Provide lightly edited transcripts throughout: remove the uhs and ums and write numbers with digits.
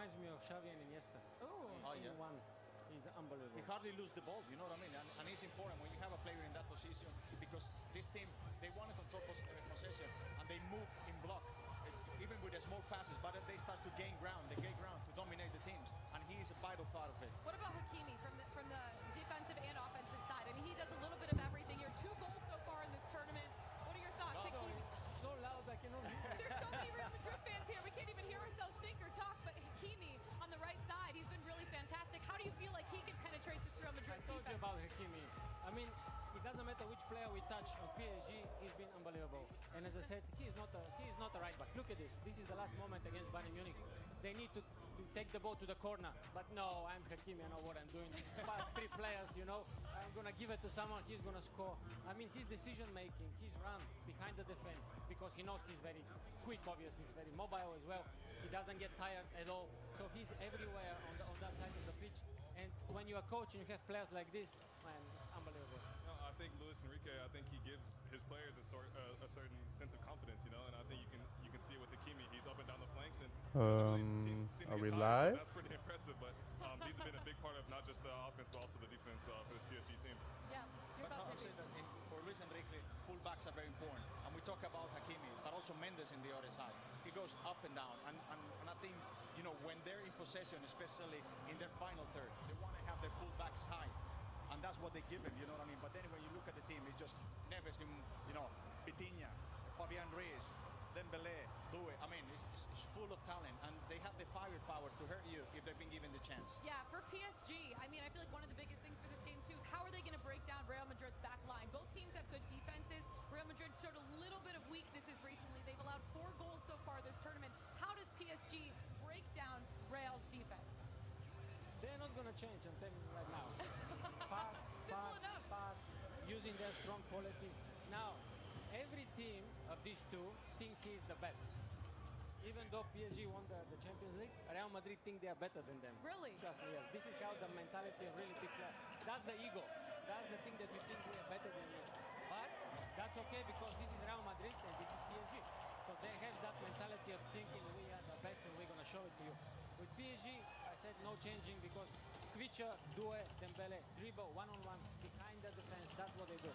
reminds me of Xavi and Iniesta. Oh, yeah. One. He's unbelievable. He hardly loses the ball, you know what I mean? And it's important when you have a player in that position because this team, they want to control possession and they move in block, even with the small passes, but they start to gain ground. They gain ground to dominate the teams, and he's a vital part of it. What about Hakimi from the defensive and offensive side? I mean, he does a little bit of everything here. 2 goals so far in this tournament. What are your thoughts, Hakimi? So loud I cannot hear. There's so many Real Madrid fans here. We can't even hear ourselves think or talk, but Hakimi on the right side, he's been really fantastic. How do you feel like he can penetrate this Real Madrid defense? I told you about Hakimi. I mean, it doesn't matter which player we touch on PSG, he's been unbelievable. And as I said, he is not a right back. Look at this. This is the last moment against Bayern Munich. They need to take the ball to the corner. But no, I'm Hakimi. I know what I'm doing. Past 3 players, you know. I'm going to give it to someone. He's going to score. I mean, his decision making, his run behind the defense, because he knows he's very quick, obviously, very mobile as well. He doesn't get tired at all. So he's everywhere on that side of the pitch. And when you're a coach and you have players like this, man, it's unbelievable. No, I think Luis Enrique, I think he gives his players a certain sense of confidence, you know, and I think you can see it with Hakimi. He's up and down the flanks, and are we live? So that's pretty impressive, but he's been a big part of not just the offense, but also the defense for this PSG team. Yeah, But I'm saying that for Luis Enrique, fullbacks are very important. And we talk about Hakimi, but also Mendes in the other side. He goes up and down. And I think, you know, when they're in possession, especially in their final third, they want to have their fullbacks high. And that's what they give him, you know what I mean? But then when you look at the team, it's just Neves, you know, Vitinha, Fabian Ruiz, Dembélé, Doué. I mean, it's full of talent, and they have the firepower to hurt you if they've been given the chance. Yeah, for PSG, I mean, I feel like one of the biggest things for this game, too, is how are they going to break down Real Madrid's back line? Both teams have good defenses. Real Madrid showed a little bit of weaknesses recently. They've allowed 4 goals so far this tournament. How does PSG break down Real's defense? They're not going to change, I'm telling you right now. pass, using their strong quality. Now, every team of these two think he's the best. Even though PSG won the Champions League, Real Madrid think they are better than them. Really? Trust me, yes. This is how the mentality of really big players. That's the ego. That's the thing that you think we are better than you. But that's okay because this is Real Madrid and this is PSG. So they have that mentality of thinking we are the best and we're going to show it to you. With PSG, I said no changing because Kvicha, Doué, Dembélé, dribble one-on-one behind the defense. That's what they do.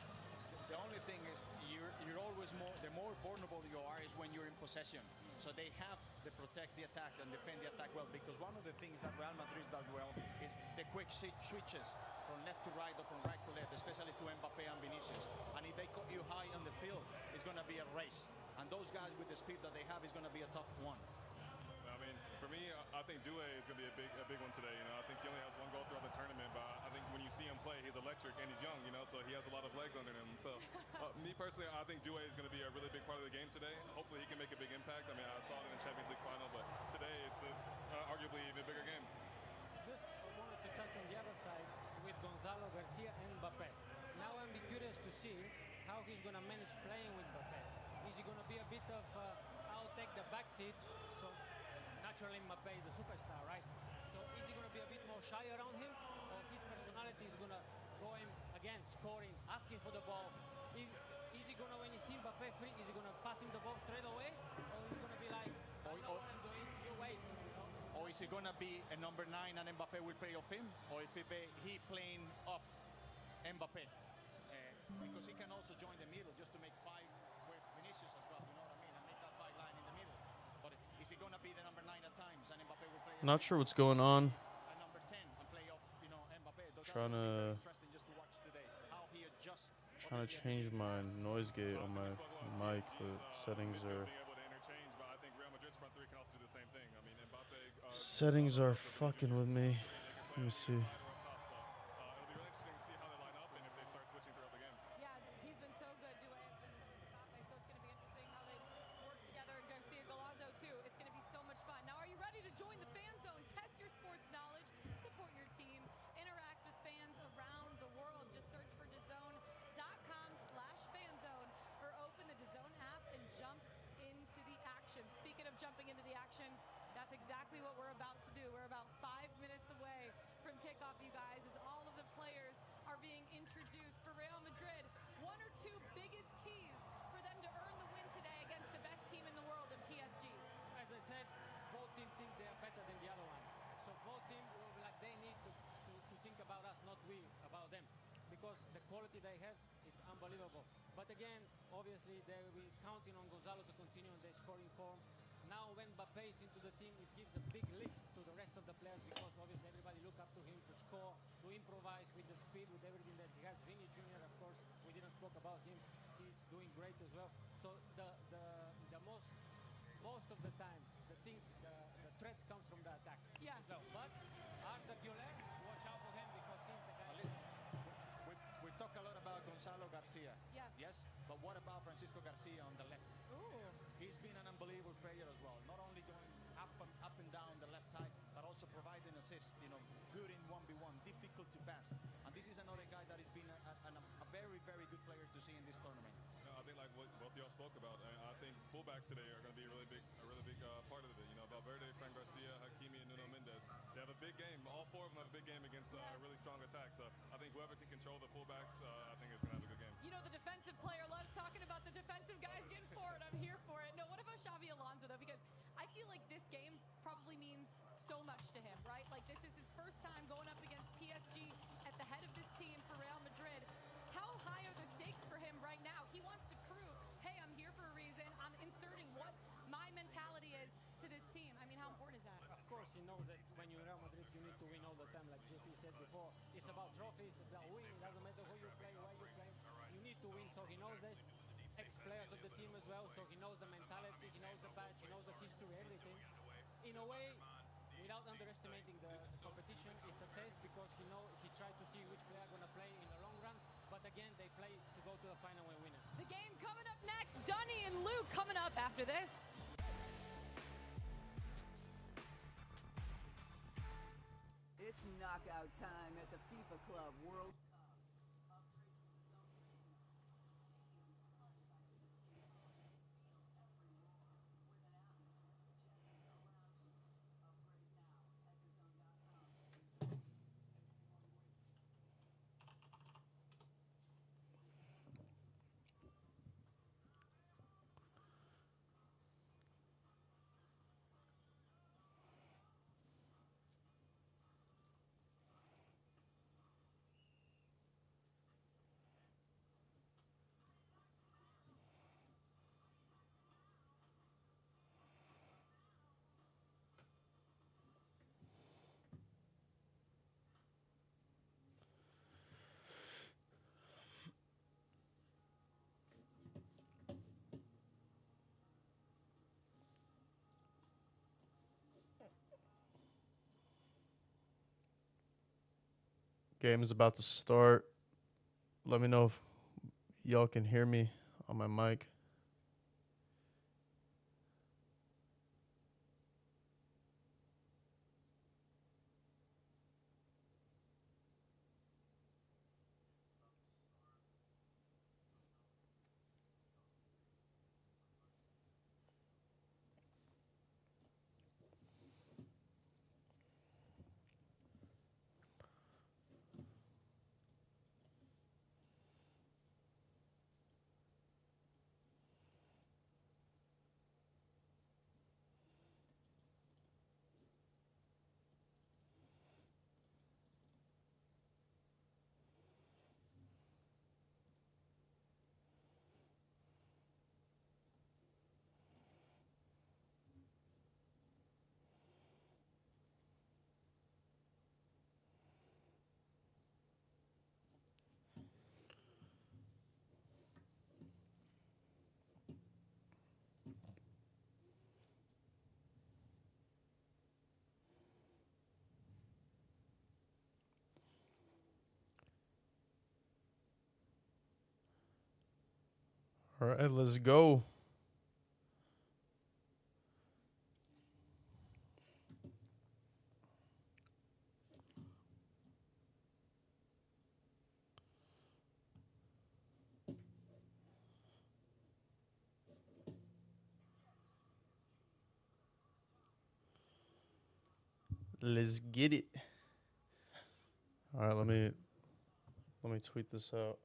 The only thing is you're always the more vulnerable you are is when you're in possession. So they have to protect the attack and defend the attack well, because one of the things that Real Madrid does well is the quick switches from left to right or from right to left, especially to Mbappé and Vinicius. And if they cut you high on the field, it's going to be a race. And those guys with the speed that they have is going to be a tough one. I mean, for me, I think Doué is going to be a big one today. You know, I think he only has 1 goal throughout the tournament, but I think when you see him play, he's electric and he's young. You know, so he has a lot of legs under him. So, me personally, I think Doué is going to be a really big part of the game today. Hopefully, he can make a big impact. I mean, I saw it in the Champions League final, but today it's arguably even a bigger game. Just wanted to touch on the other side with Gonzalo, Garcia, and Mbappé. Now I'm curious to see how he's going to manage playing with Mbappé. Is he going to be a bit of I'll take the back seat? So naturally Mbappé is the superstar, right? So is he going to be a bit more shy around him, or his personality is going to go him again, scoring, asking for the ball? Is he going to, when he see Mbappé free, is he going to pass him the ball straight away, or is he going to be like, I know what I'm doing, you wait? Or is he going to be a number 9 and Mbappé will play off him, or if he playing off Mbappé? Because he can also join the middle just to make 5 with Vinicius as well, you know what I mean, and make that 5 line in the middle. But is he going to be the number 9 at times and Mbappé will play? Not sure what's going on. And number 10 and play off, you know, Mbappé. Trying to interesting just to watch today how he adjusts. Trying to change my noise gate on my mic, but settings are fucking with me. Let me see. Jumping into the action, that's exactly what we're about to do. We're about 5 minutes away from kickoff quality they have, it's unbelievable. But again, obviously, they will be counting on Gonzalo to continue on their scoring form. Now, when Mbappe is into the team, it gives a big lift to the rest of the players because obviously everybody look up to him to score, to improvise with the speed, with everything that he has. Vinny Jr., of course, we didn't spoke about him. He's doing great as well. So the most of the time, the threat comes from the attack. Yeah. As well. But Arda Güler, watch out for him because he's the guy. Listen, we talk a lot about Gonzalo Garcia. Yeah. Yes, but what about Francisco Garcia on the left? Ooh. He's been an unbelievable player as well. Not only going up and down the left side, but also providing assists. You know, good in 1v1, difficult to pass. And this is another guy that has been a very, very good player to see in this tournament. No, I think like what both y'all spoke about, I think fullbacks today are going to be a really big part of it. You know, Valverde, Fran Garcia, Hakimi, and Nuno Mendes. They have a big game. All four of them have a big game against a really strong attack. So I think whoever can control the fullbacks, I think is going to have a good game. You know, the defensive player loves talking about the defensive guys getting forward. I'm here for it. No, what about Xavi Alonso, though? Because I feel like this game probably means so much to him, right? Like, this is his first time going up against PSG at the head of this team for Real Madrid. How high are the stakes for him right now? He wants to prove, hey, I'm here for a reason. I'm inserting what my mentality is to this team. I mean, how important is that? Of course, he knows that when you're in Real Madrid, you need to win all the time, like JP said before. It's about trophies, it's about winning. It doesn't matter who you play, where you play. You need to win, so he knows this. Ex-players of the team as well, so he knows the mentality, he knows the badge, he knows the history, everything. In a way, without underestimating the competition, it's a test because he tried to see which player going to play in the long run. But again, they play to go to the final and win it. The game coming up next. Dunny and Luke coming up after this. It's knockout time at the FIFA Club World Cup. Game is about to start. Let me know if y'all can hear me on my mic. All right, let's go. Let's get it. All right, let me tweet this out.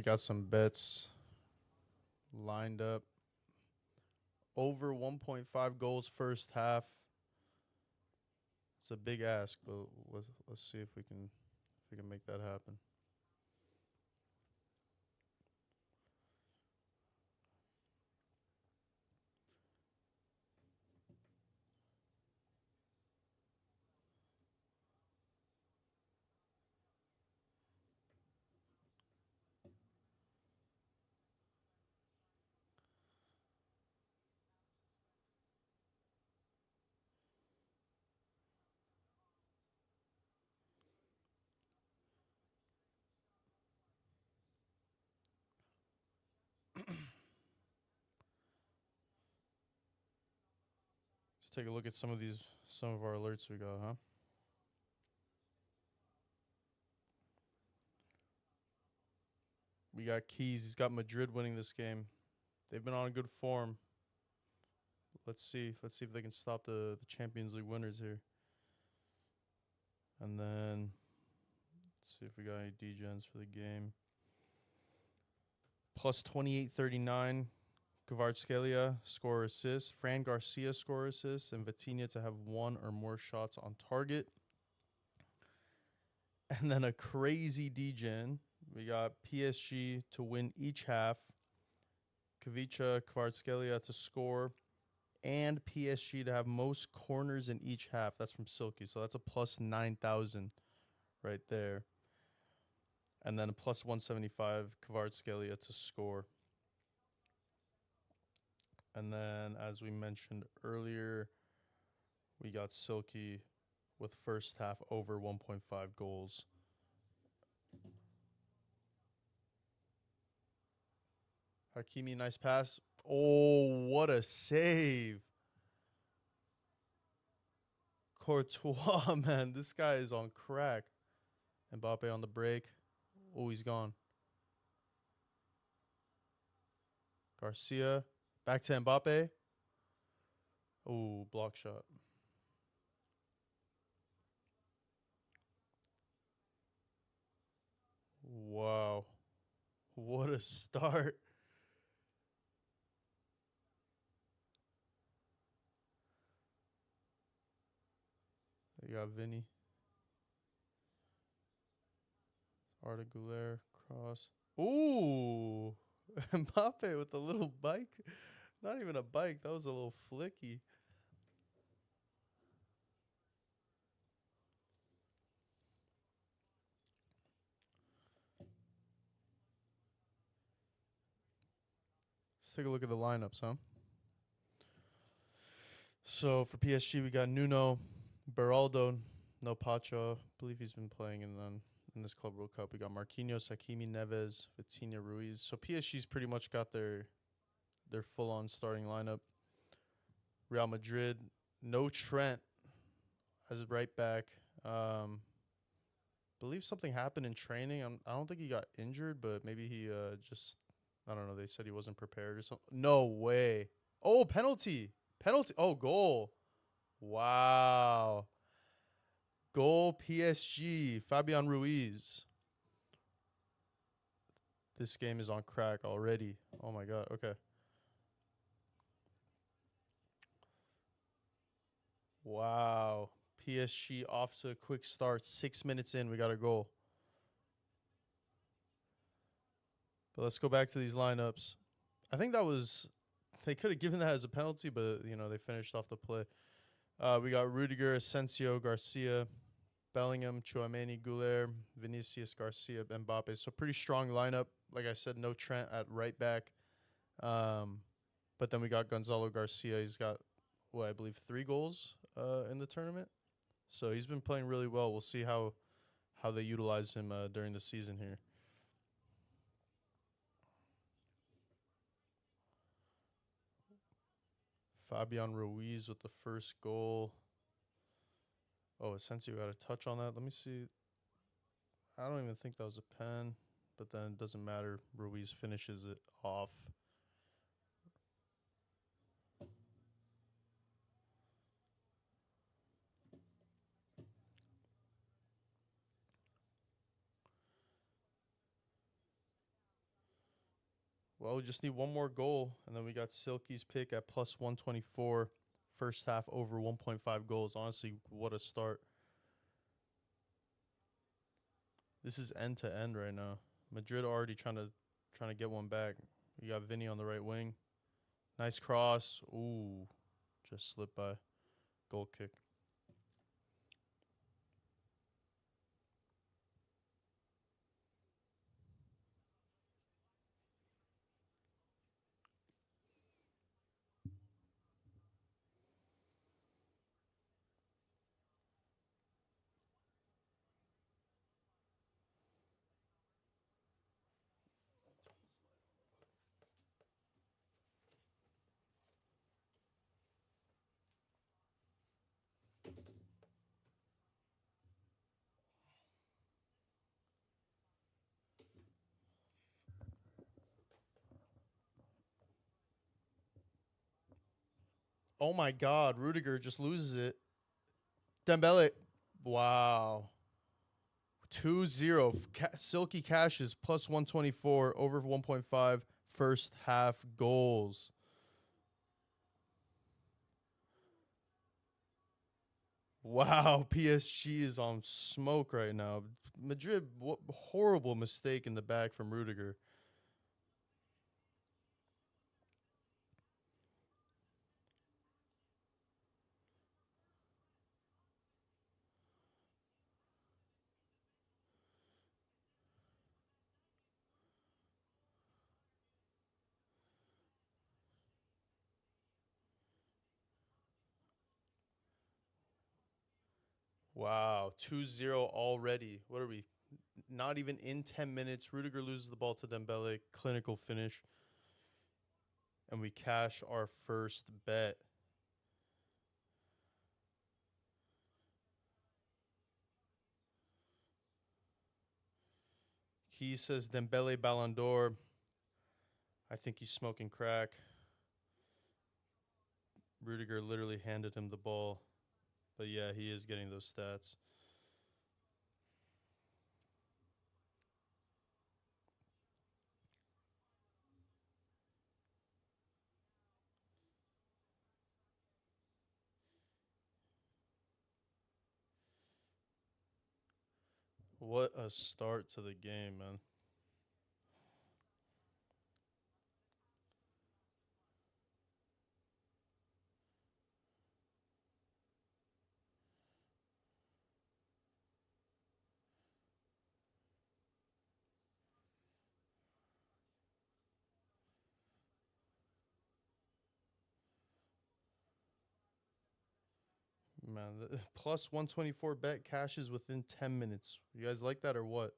We got some bets lined up. Over 1.5 goals first half. It's a big ask, but let's see if we can make that happen. Let's take a look at some of our alerts we got, huh? We got Keys. He's got Madrid winning this game. They've been on good form. Let's see if they can stop the Champions League winners here. And then let's see if we got any degens for the game. Plus 28.39. Kvaratskhelia score assist. Fran Garcia score assist. And Vitinha to have one or more shots on target. And then a crazy degen. We got PSG to win each half. Kavicha, Kvaratskhelia to score. And PSG to have most corners in each half. That's from Silky. So that's a plus 9,000 right there. And then a plus 175 Kvaratskhelia to score. And then, as we mentioned earlier, we got Silky with first half over 1.5 goals. Hakimi, nice pass. Oh, what a save. Courtois, man, this guy is on crack. Mbappe on the break. Oh, he's gone. Garcia. Back to Mbappe. Oh, block shot. Wow. What a start. You got Vinny. Arda Güler, cross. Ooh. Mbappe with a little bike. Not even a bike. That was a little flicky. Let's take a look at the lineups, huh? So for PSG, we got Nuno, Beraldo, no Pacho. I believe he's been playing in this Club World Cup. We got Marquinhos, Hakimi, Neves, Vitinha, Ruiz. So PSG's pretty much got their full-on starting lineup. Real Madrid, no Trent as a right back. Believe something happened in training. I don't think he got injured, but maybe he just, I don't know. They said he wasn't prepared or something. No way. Oh, penalty. Penalty. Oh, goal. Wow. Goal PSG. Fabian Ruiz. This game is on crack already. Oh, my God. Okay. Wow. PSG off to a quick start. 6 minutes in, we got a goal. But let's go back to these lineups. I think that was, they could have given that as a penalty, but, they finished off the play. We got Rudiger, Asensio, Garcia, Bellingham, Chouameni, Güler, Vinicius, Garcia, Mbappe. So pretty strong lineup. Like I said, no Trent at right back. But then we got Gonzalo Garcia. He's got, I believe 3 goals in the tournament. So he's been playing really well. We'll see how they utilize him during the season here. Fabian Ruiz with the first goal. Oh, Asensio got a touch on that. Let me see. I don't even think that was a pen, but then it doesn't matter. Ruiz finishes it off. Well, we just need one more goal, and then we got Silky's pick at plus 124. First half over 1.5 goals. Honestly, what a start. This is end to end right now. Madrid already trying to get one back. We got Vinny on the right wing. Nice cross. Ooh, just slipped by. Goal kick. Oh my God, Rudiger just loses it. Dembele. Wow. 2-0. Silky Cashes plus 124 over 1.5 first half goals. Wow, PSG is on smoke right now. Madrid, horrible mistake in the back from Rudiger. Wow, 2-0 already. What are we? Not even in 10 minutes. Rudiger loses the ball to Dembele. Clinical finish. And we cash our first bet. He says Dembele Ballon d'Or. I think he's smoking crack. Rudiger literally handed him the ball. But yeah, he is getting those stats. What a start to the game, man. Man, the plus 124 bet cashes within 10 minutes. You guys like that or what?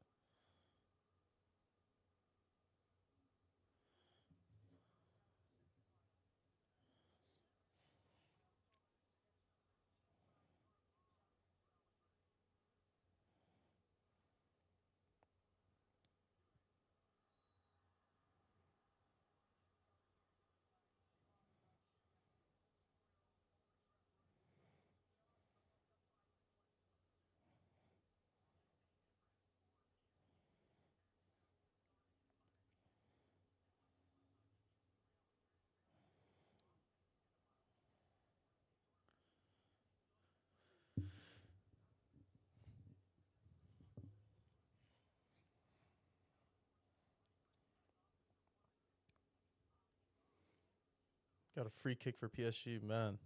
Got a free kick for PSG, man.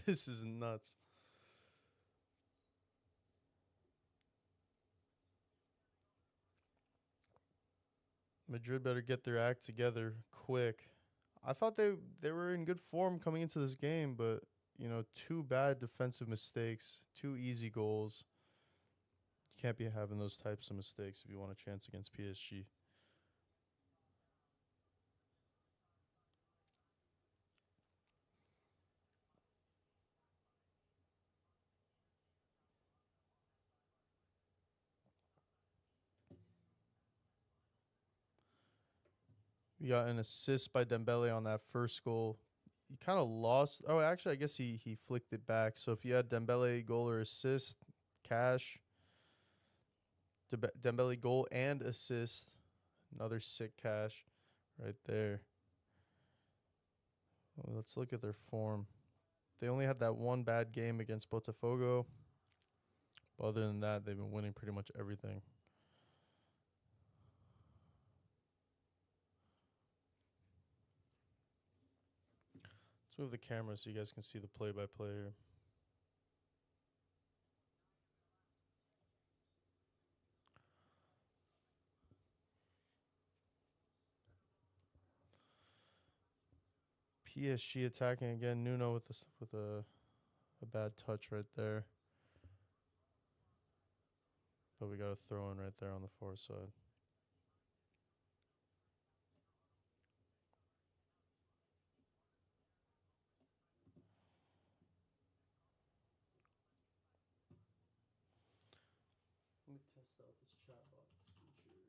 This is nuts. Madrid better get their act together quick. I thought they were in good form coming into this game, but you know, two bad defensive mistakes, two easy goals. You can't be having those types of mistakes if you want a chance against PSG. We got an assist by Dembele on that first goal. He kind of lost. Oh, actually, I guess he flicked it back. So if you had Dembele goal or assist, cash. Dembele goal and assist, another sick cash. right there. Well, let's look at their form. They only had that one bad game against Botafogo. But other than that, they've been winning pretty much everything. Let's move the camera so you guys can see the play-by-play here. PSG attacking again. Nuno with this with a bad touch right there. But we got a throw in right there on the far side. Let me test out this chat box feature.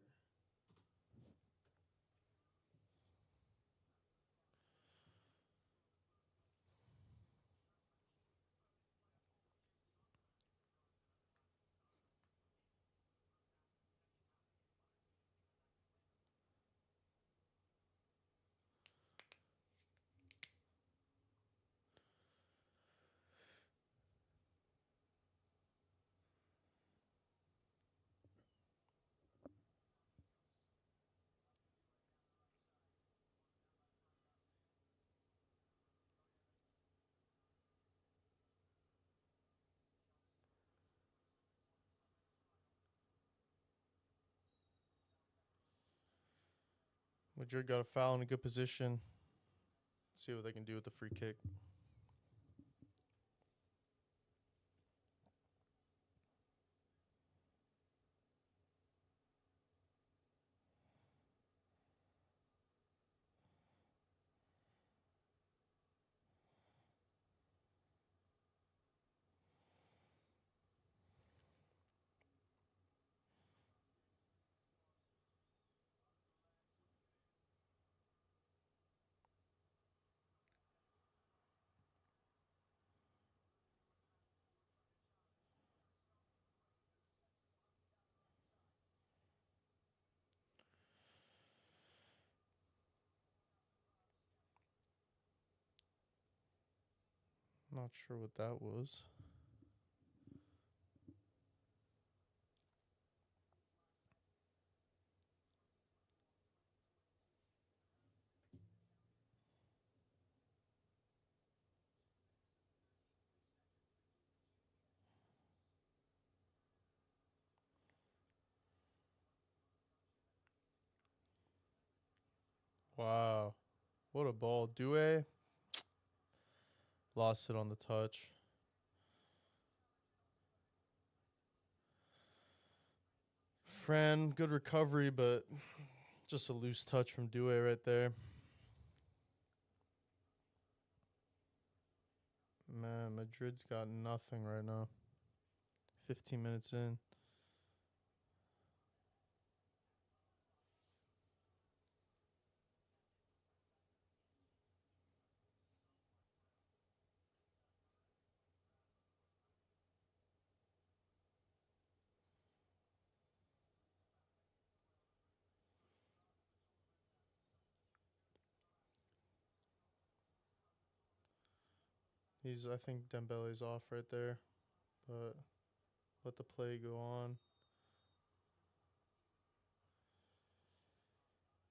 Madrid got a foul in a good position. See what they can do with the free kick. Not sure what that was. Wow. What a ball. Due lost it on the touch. Fran, good recovery, but just a loose touch from Due right there. Man, Madrid's got nothing right now. 15 minutes in. I think Dembele's off right there, but let the play go on.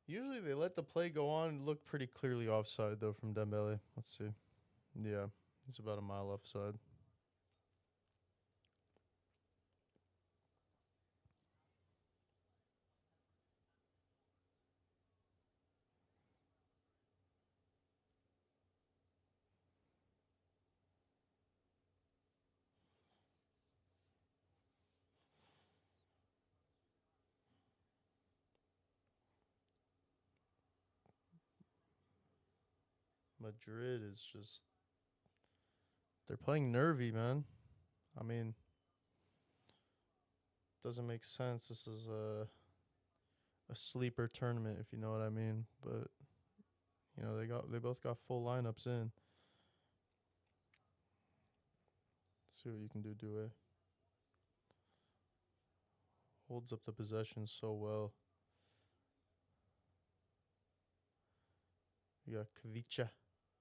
Usually they let the play go on. Look pretty clearly offside, though, from Dembele. Let's see. Yeah, he's about a mile offside. Madrid is just... They're playing nervy, man. I mean, doesn't make sense. This is a sleeper tournament, if you know what I mean. But you know, they both got full lineups in. See what you can do, Due. Holds up the possession so well. We got Kavicha.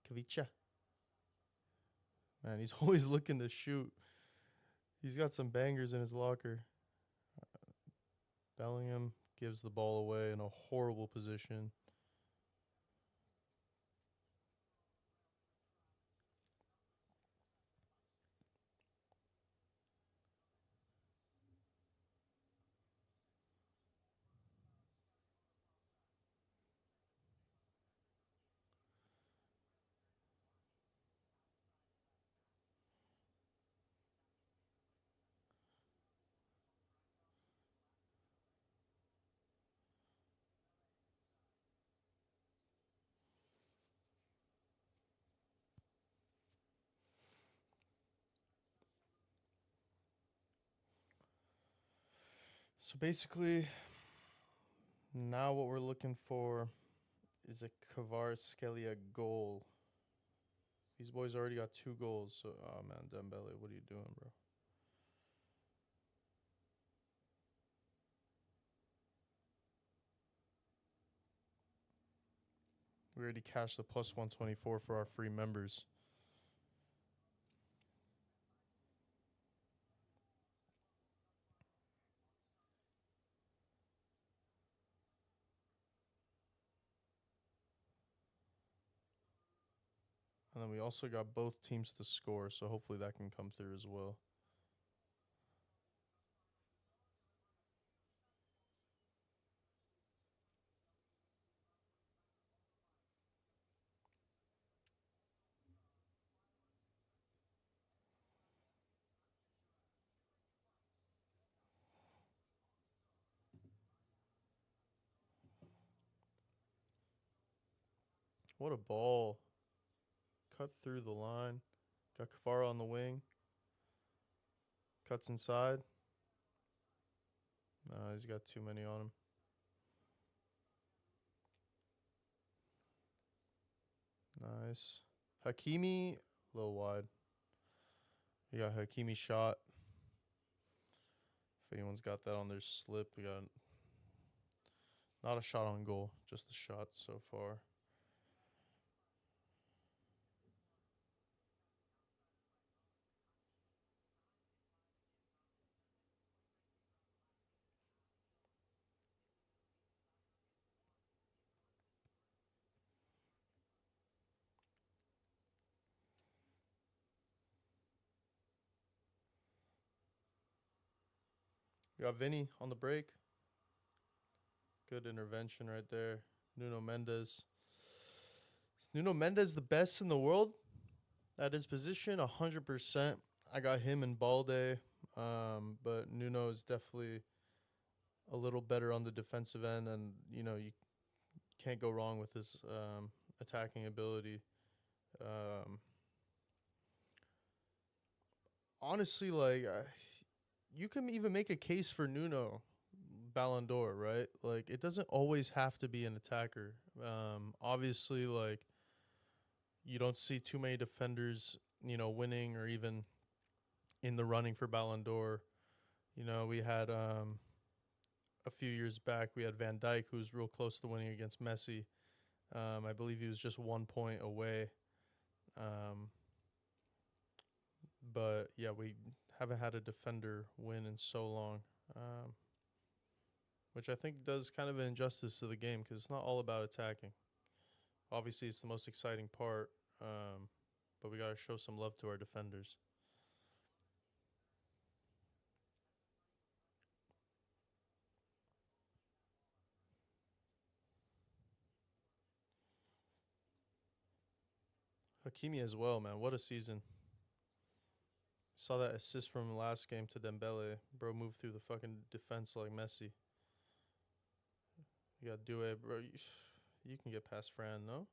Kavicha. Man, he's always looking to shoot. He's got some bangers in his locker. Bellingham gives the ball away in a horrible position. So basically, now what we're looking for is a Kvaratskhelia goal. These boys already got 2 goals. So, oh man, Dembele, what are you doing, bro? We already cashed the plus 124 for our free members. And then we also got both teams to score, so hopefully that can come through as well. What a ball. Cut through the line. Got Kvara on the wing. Cuts inside. Nah, he's got too many on him. Nice. Hakimi, a little wide. We got Hakimi shot. If anyone's got that on their slip, we got not a shot on goal, just a shot so far. We got Vinny on the break. Good intervention right there. Nuno Mendes. Is Nuno Mendes the best in the world at his position? 100%. I got him and Balde, but Nuno is definitely a little better on the defensive end, and you can't go wrong with his attacking ability. Honestly, like you can even make a case for Nuno Ballon d'Or, right? Like it doesn't always have to be an attacker. Obviously, like you don't see too many defenders, winning or even in the running for Ballon d'Or. We had a few years back, we had Van Dijk, who was real close to winning against Messi. I believe he was just 1 point away. But yeah, we haven't had a defender win in so long, which I think does kind of an injustice to the game because it's not all about attacking. Obviously, it's the most exciting part, but we got to show some love to our defenders. Hakimi as well, man. What a season. Saw that assist from the last game to Dembele. Bro moved through the fucking defense like Messi. You got Due, bro. You can get past Fran, no?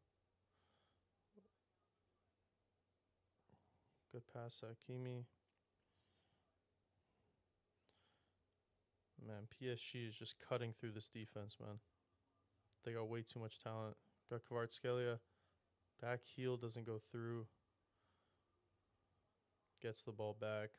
Good pass, Hakimi. Man, PSG is just cutting through this defense, man. They got way too much talent. Got Kvaratskhelia. Back heel doesn't go through. Gets the ball back.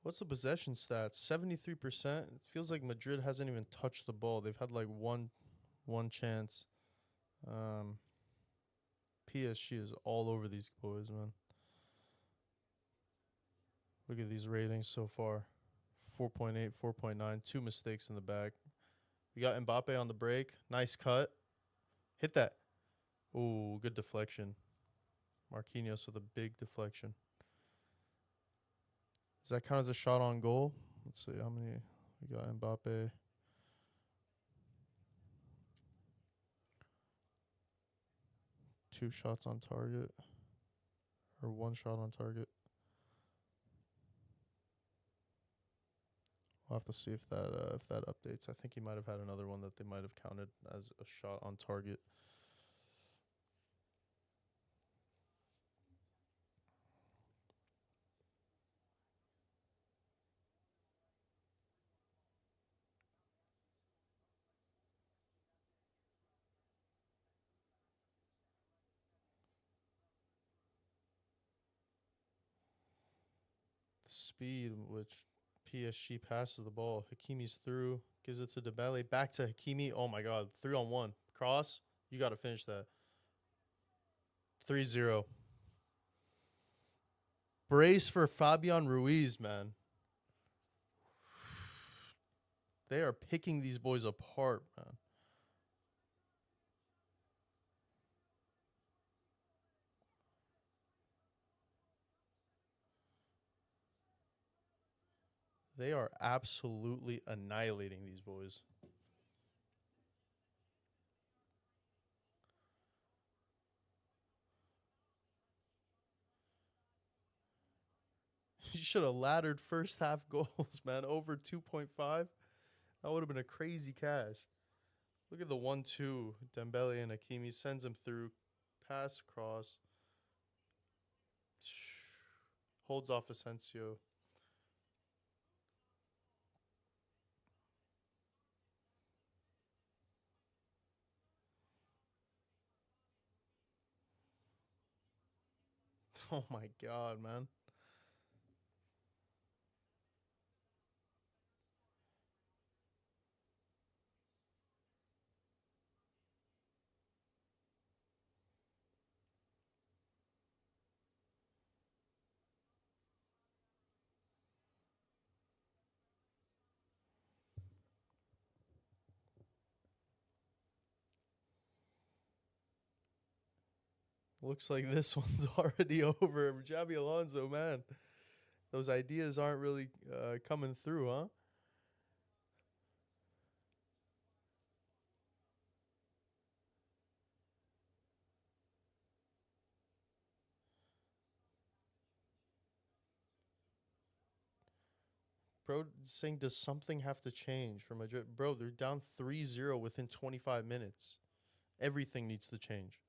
What's the possession stats? 73%. It feels like Madrid hasn't even touched the ball. They've had like one chance. PSG is all over these boys, man. Look at these ratings so far. 4.8, 4.9. 2 mistakes in the back. We got Mbappe on the break. Nice cut. Hit that. Ooh, good deflection. Marquinhos with a big deflection. Does that count as a shot on goal? Let's see how many we got. Mbappe. Two shots on target. Or one shot on target. We'll have to see if that updates. I think he might have had another one that they might have counted as a shot on target. The speed in which PSG passes the ball. Hakimi's through, gives it to Dembele, back to Hakimi. Oh my God, 3-on-1 cross. You got to finish that. 3-0. Brace for Fabian Ruiz, man. They are picking these boys apart, man. They are absolutely annihilating these boys. You should have laddered first half goals, man. Over 2.5. That would have been a crazy cash. Look at the 1-2. Dembele and Hakimi sends him through. Pass across. Holds off Asensio. Oh my God, man. Looks like this one's already over. Javi Alonso, man. Those ideas aren't really coming through, huh? Bro, saying, does something have to change for Madrid? Bro, they're down 3-0 within 25 minutes. Everything needs to change.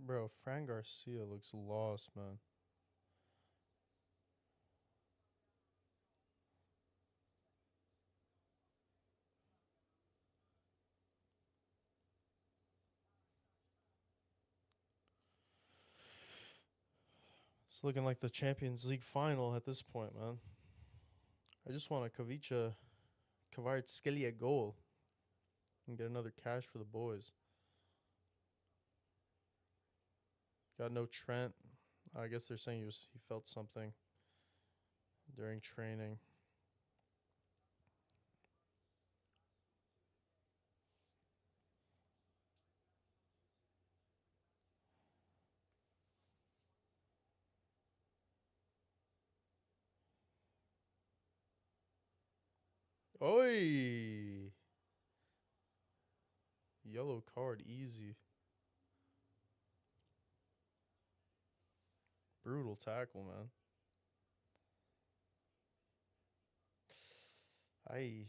Bro, Fran Garcia looks lost, man. It's looking like the Champions League final at this point, man. I just want a Kvaratskhelia goal and get another cash for the boys. Got no Trent. I guess they're saying he felt something. during training. Oi! Yellow card, easy. Brutal tackle, man. Aye.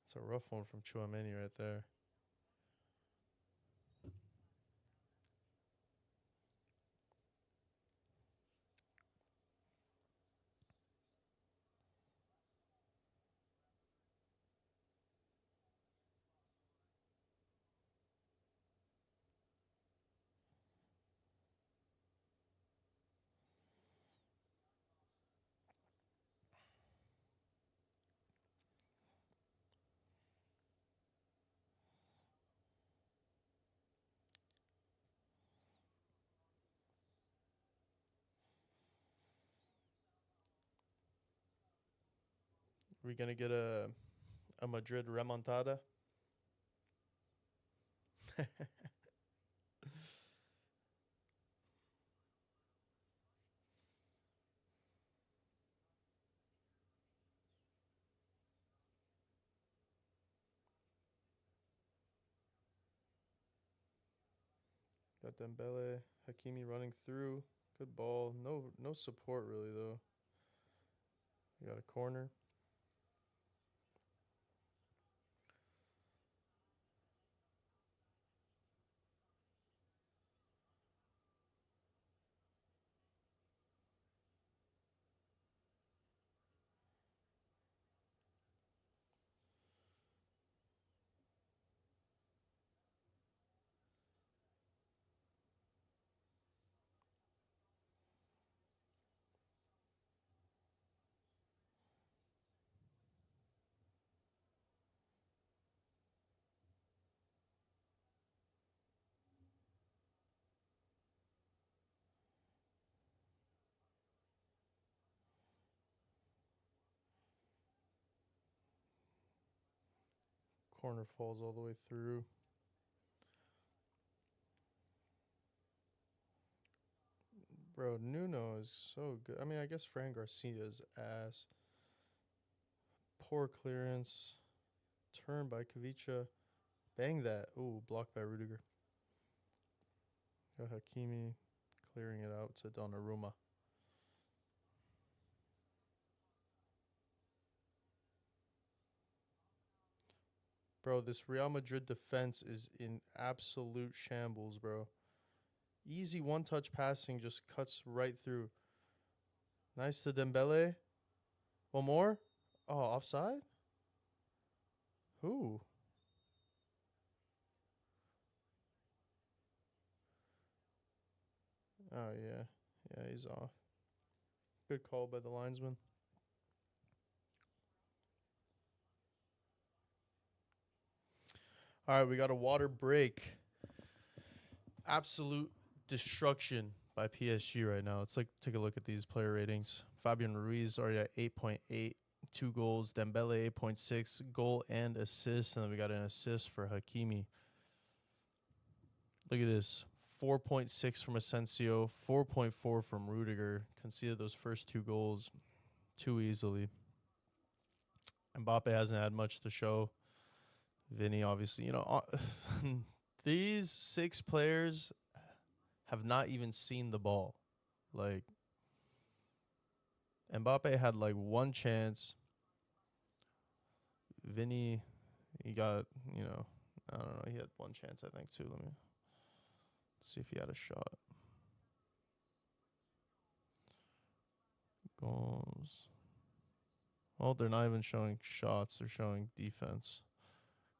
It's a rough one from Chouameni right there. We gonna get a Madrid remontada? Got Dembele, Hakimi running through. Good ball. No support really though. We got a corner. Corner falls all the way through. Bro, Nuno is so good. I mean, I guess Fran Garcia's ass. Poor clearance. Turn by Kavicha. Bang that. Ooh, blocked by Rudiger. Got Hakimi clearing it out to Donnarumma. Bro, this Real Madrid defense is in absolute shambles, bro. Easy one-touch passing just cuts right through. Nice to Dembele. One more. Oh, offside? Who? Oh, yeah. Yeah, he's off. Good call by the linesman. All right, we got a water break. Absolute destruction by PSG right now. Let's take a look at these player ratings. Fabian Ruiz already at 8.8, 2 goals. Dembele 8.6, goal and assist. And then we got an assist for Hakimi. Look at this. 4.6 from Asensio, 4.4 from Rudiger. Conceded those first 2 goals too easily. Mbappe hasn't had much to show. Vinny, obviously, these 6 players have not even seen the ball. Like, Mbappe had like 1 chance. Vinny, he got, I don't know. He had 1 chance, I think, too. Let me see if he had a shot. Goals. Well, they're not even showing shots. They're showing defense.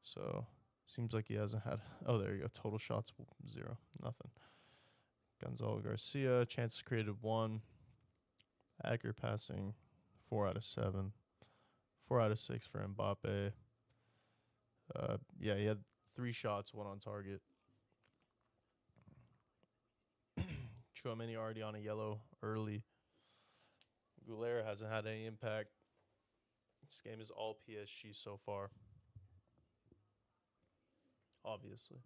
So, seems like he hasn't had... Oh, there you go. Total shots, 0. Nothing. Gonzalo Garcia, chances created 1. Accurate passing, 4 out of 7. 4 out of 6 for Mbappe. Yeah, he had 3 shots, 1 on target. Chouameni already on a yellow early. Aguilera hasn't had any impact. This game is all PSG so far. Obviously.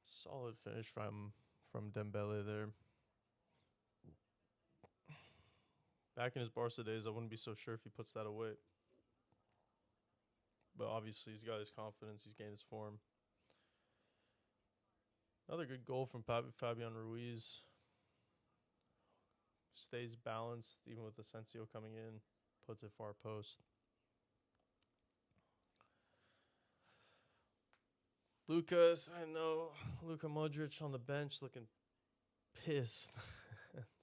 Solid finish from Dembele there. Back in his Barca days, I wouldn't be so sure if he puts that away. But obviously, he's got his confidence. He's gained his form. Another good goal from Fabian Ruiz. Stays balanced, even with Asensio coming in. Puts it far post. Lucas, I know. Luka Modric on the bench looking pissed.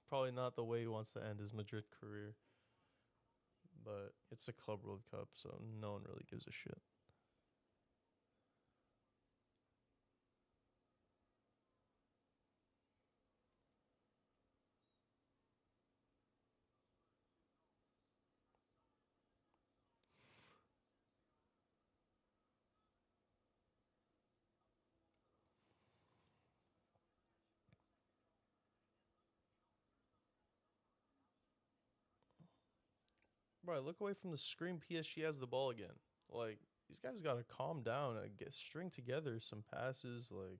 Probably not the way he wants to end his Madrid career. But it's a Club World Cup, so no one really gives a shit. Bro, look away from the screen. PSG has the ball again. Like, these guys got to calm down and string together some passes. Like,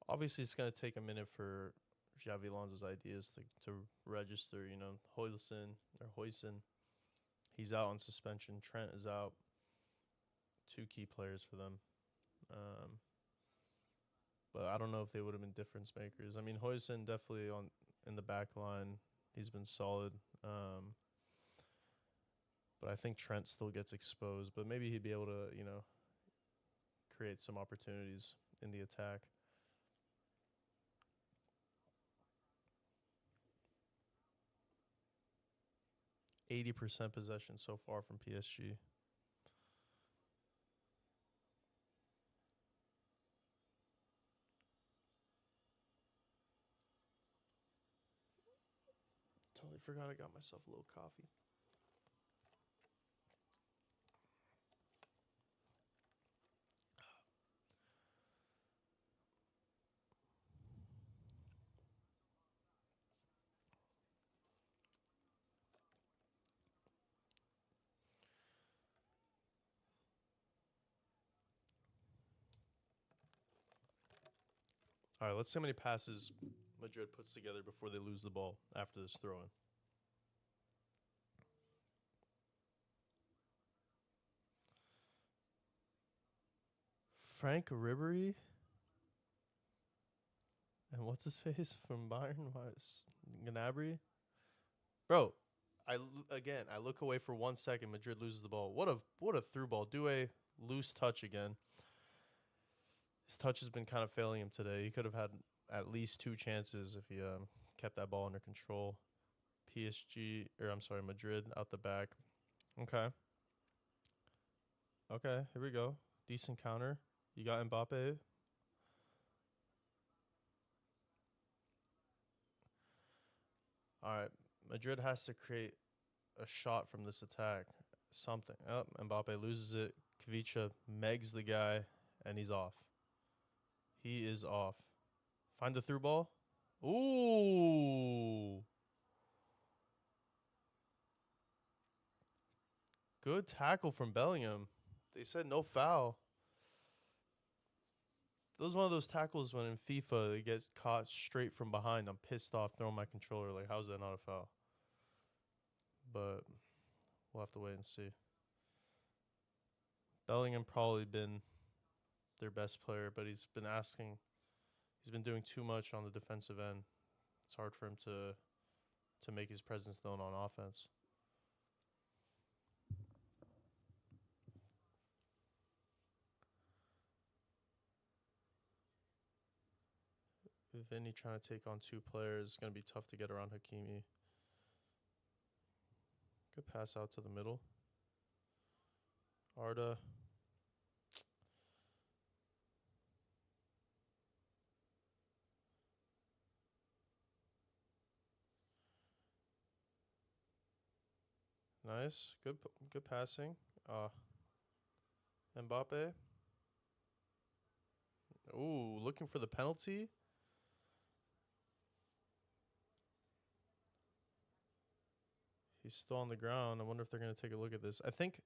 obviously, it's going to take a minute for Xavi Alonso's ideas to register. You know, Hoyson, he's out on suspension. Trent is out. 2 key players for them. But I don't know if they would have been difference makers. I mean, Hoyson definitely in the back line. He's been solid. But I think Trent still gets exposed. But maybe he'd be able to, create some opportunities in the attack. %80 possession so far from PSG. Totally forgot I got myself a little coffee. All right, let's see how many passes Madrid puts together before they lose the ball after this throw-in. Frank Ribery? And what's his face from Bayern? Gnabry? Bro, I look away for 1 second. Madrid loses the ball. What a through ball. Do a loose touch again. His touch has been kind of failing him today. He could have had at least 2 chances if he kept that ball under control. Madrid out the back. Okay, here we go. Decent counter. You got Mbappe. All right, Madrid has to create a shot from this attack. Something. Oh, Mbappe loses it. Kvicha megs the guy, and he's off. He is off. Find the through ball. Ooh. Good tackle from Bellingham. They said no foul. That was one of those tackles when in FIFA they get caught straight from behind. I'm pissed off throwing my controller. Like, how's that not a foul? But we'll have to wait and see. Bellingham probably been their best player, but he's been doing too much on the defensive end. It's hard for him to make his presence known on offense. Vinny trying to take on 2 players. It's going to be tough to get around Hakimi. Good pass out to the middle. Arda. Nice. Good passing. Mbappe. Ooh, looking for the penalty. He's still on the ground. I wonder if they're going to take a look at this. I think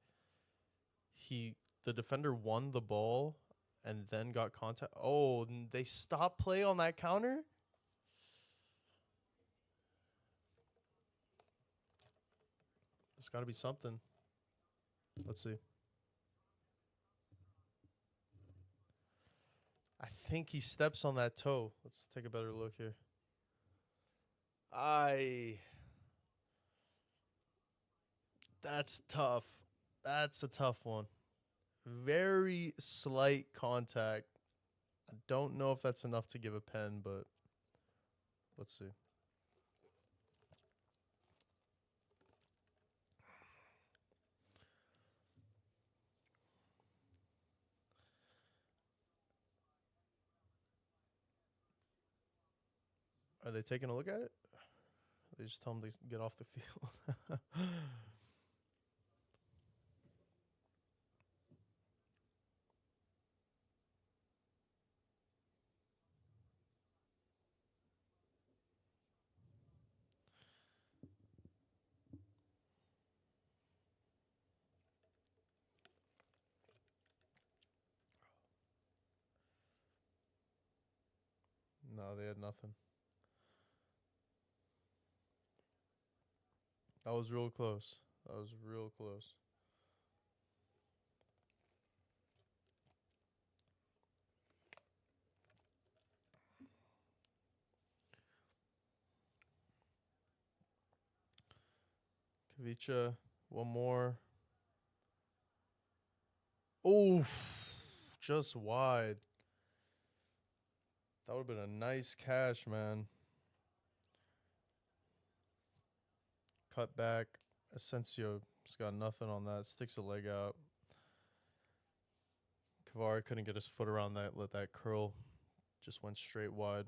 the defender won the ball and then got contact. Oh, they stopped play on that counter? There's got to be something. Let's see. I think he steps on that toe. Let's take a better look here. That's tough. That's a tough one. Very slight contact. I don't know if that's enough to give a pen, but let's see. Are they taking a look at it? They just tell him to get off the field. No, they had nothing. That was real close. That was real close. Kavicha, one more. Oh, just wide. That would have been a nice catch, man. Cut back. Asensio's got nothing on that. Sticks a leg out. Kvar couldn't get his foot around that. Let that curl. Just went straight wide.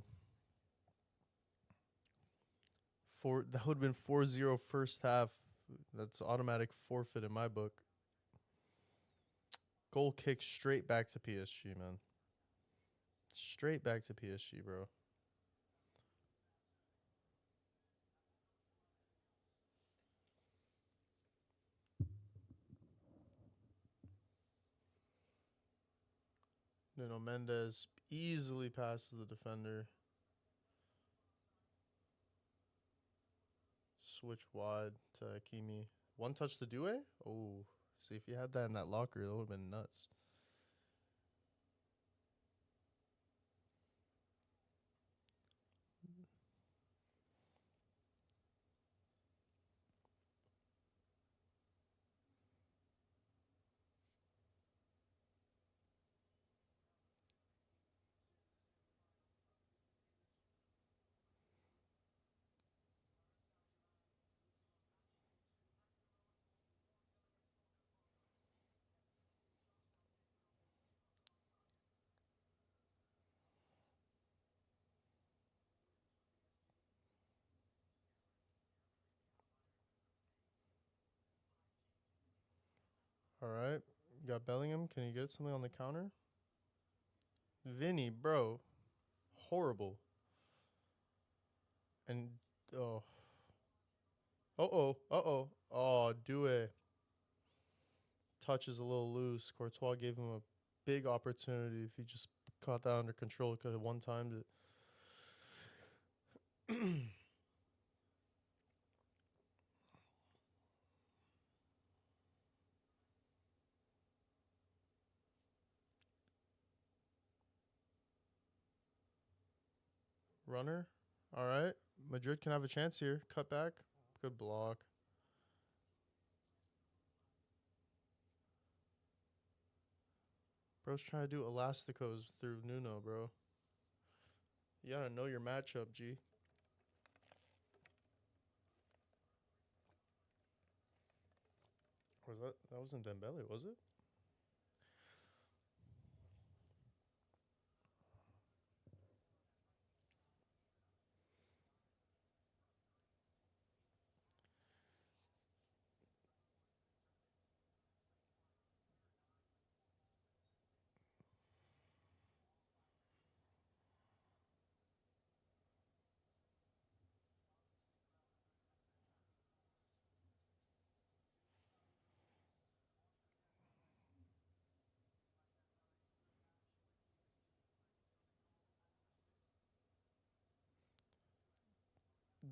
That would have been 4-0 first half. That's automatic forfeit in my book. Goal kick straight back to PSG, man. Straight back to PSG, bro. Nuno Mendes easily passes the defender. Switch wide to Hakimi. One touch to Due? Oh, see, if you had that in that locker, that would have been nuts. All right. You got Bellingham. Can you get something on the counter? Vinny, bro. Horrible. And, oh. Uh-oh. Uh-oh. Oh, Due. Touch is a little loose. Courtois gave him a big opportunity. If he just caught that under control, could have one-timed it. Runner. All right. Madrid can have a chance here. Cut back. Good block. Bro's trying to do elasticos through Nuno, bro. You gotta know your matchup, G. Was that wasn't Dembele, was it?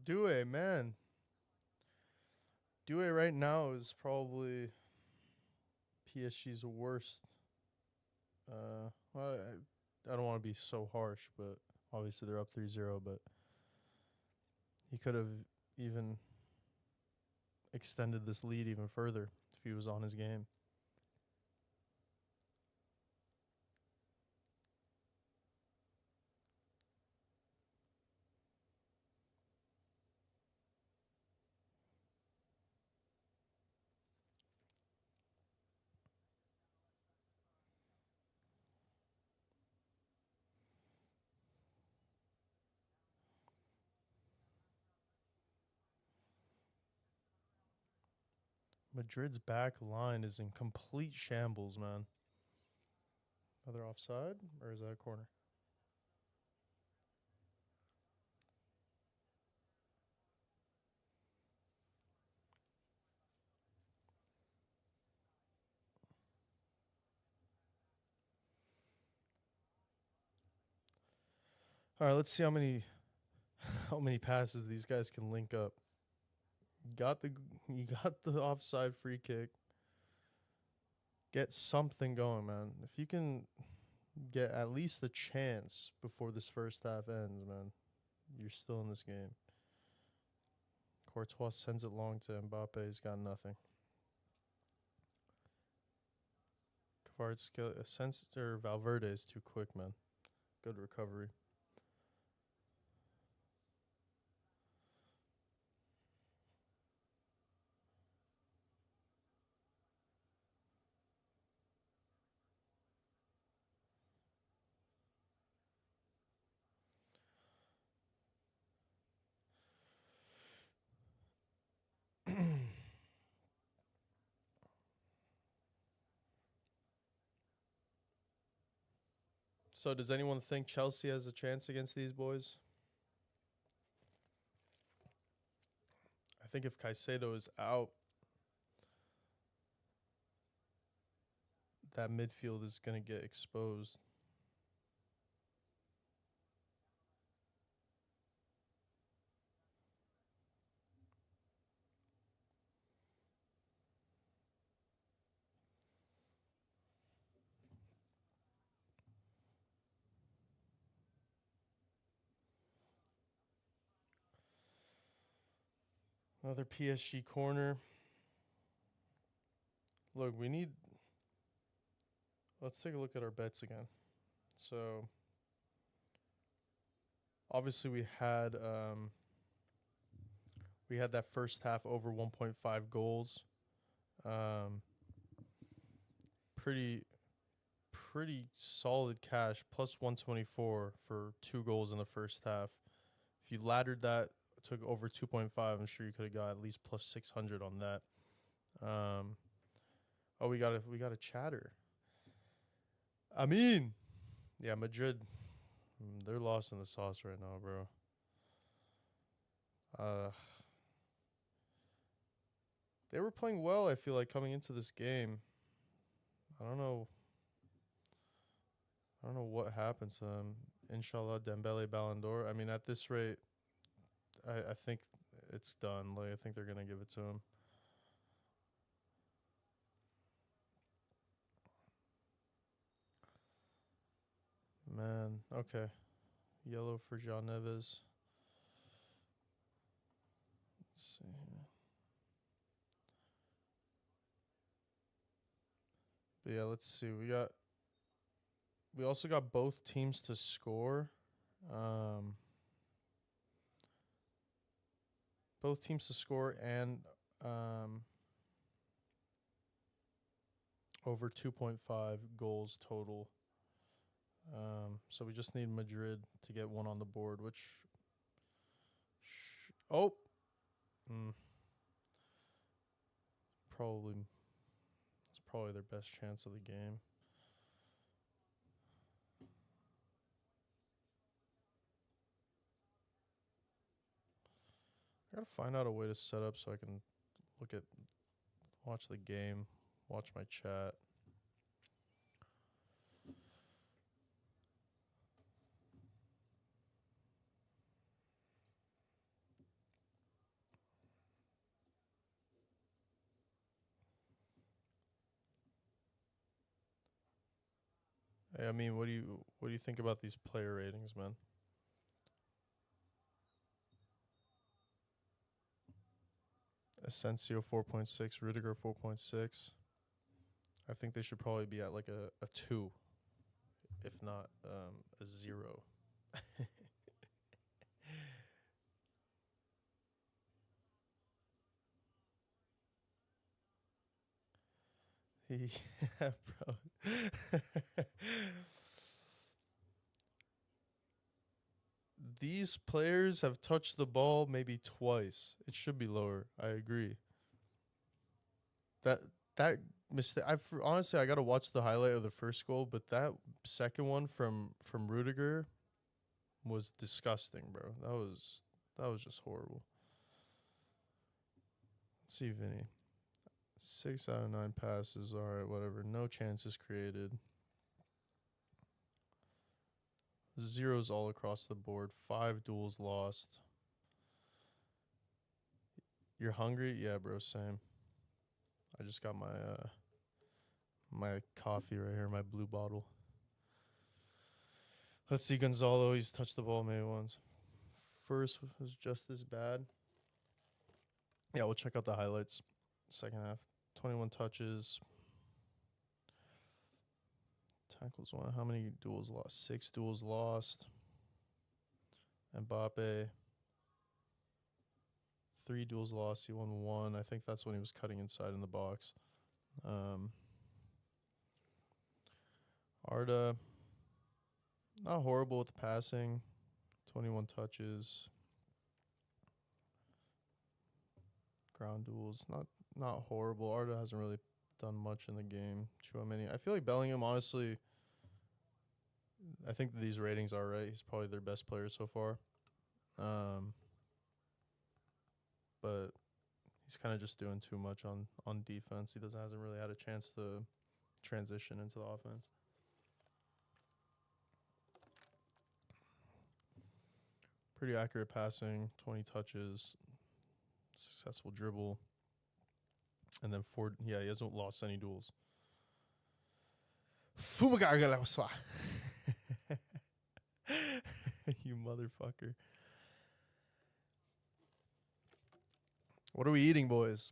Due, man. Due right now is probably PSG's worst. Well, I don't want to be so harsh, but obviously they're up 3-0, but he could have even extended this lead even further if he was on his game. Madrid's back line is in complete shambles, man. Are they offside, or is that a corner? All right, let's see how many passes these guys can link up. You got the offside free kick. Get something going, man. If you can get at least a chance before this first half ends, man, you're still in this game. Courtois sends it long to Mbappe. He's got nothing. Valverde is too quick, man. Good recovery. So does anyone think Chelsea has a chance against these boys? I think if Caicedo is out, that midfield is going to get exposed. Another PSG corner. Look, let's take a look at our bets again. So obviously we had that first half over 1.5 goals. Pretty solid cash, plus 124 for 2 goals in the first half. If you laddered that, took over 2.5, I'm sure you could have got at least plus 600 on that. We got a chatter. I mean, yeah, Madrid, they're lost in the sauce right now, bro. They were playing well, I feel like, coming into this game. I don't know what happened to them. Inshallah, Dembele Ballon d'Or. I mean, at this rate, I think it's done. Like, I think they're going to give it to him. Man, okay. Yellow for Jean Neves. Let's see here. But yeah, let's see. We also got both teams to score. Both teams to score and over 2.5 goals total. So we just need Madrid to get one on the board, which it's probably their best chance of the game. I gotta find out a way to set up so I can watch the game, watch my chat. Hey, I mean, what do you think about these player ratings, man? Asensio 4.6, Rudiger 4.6. I think they should probably be at like a 2, if not a 0. Yeah, bro. These players have touched the ball maybe twice. It should be lower. I agree. That that mistake. Honestly, I gotta watch the highlight of the first goal, but that second one from Rudiger was disgusting, bro. That was just horrible. Let's see, Vinny. 6 out of 9 passes. All right, whatever. No chances created. Zeros all across the board. 5 duels lost. You're hungry? Yeah, bro, same. I just got my coffee right here, my blue bottle. Let's see, Gonzalo. He's touched the ball maybe once. First was just as bad. Yeah, we'll check out the highlights. Second half. 21 touches. Tackles one. How many duels lost? 6 duels lost. Mbappe. 3 duels lost. He won 1. I think that's when he was cutting inside in the box. Arda. Not horrible with the passing. 21 touches. Ground duels. Not horrible. Arda hasn't really done much in the game. Chouameni. I feel like Bellingham, honestly, I think that these ratings are right. He's probably their best player so far. But he's kind of just doing too much on defense. He hasn't really had a chance to transition into the offense. Pretty accurate passing, 20 touches, successful dribble, and then he hasn't lost any duels. Fumagargalaswa. You motherfucker. What are we eating, boys?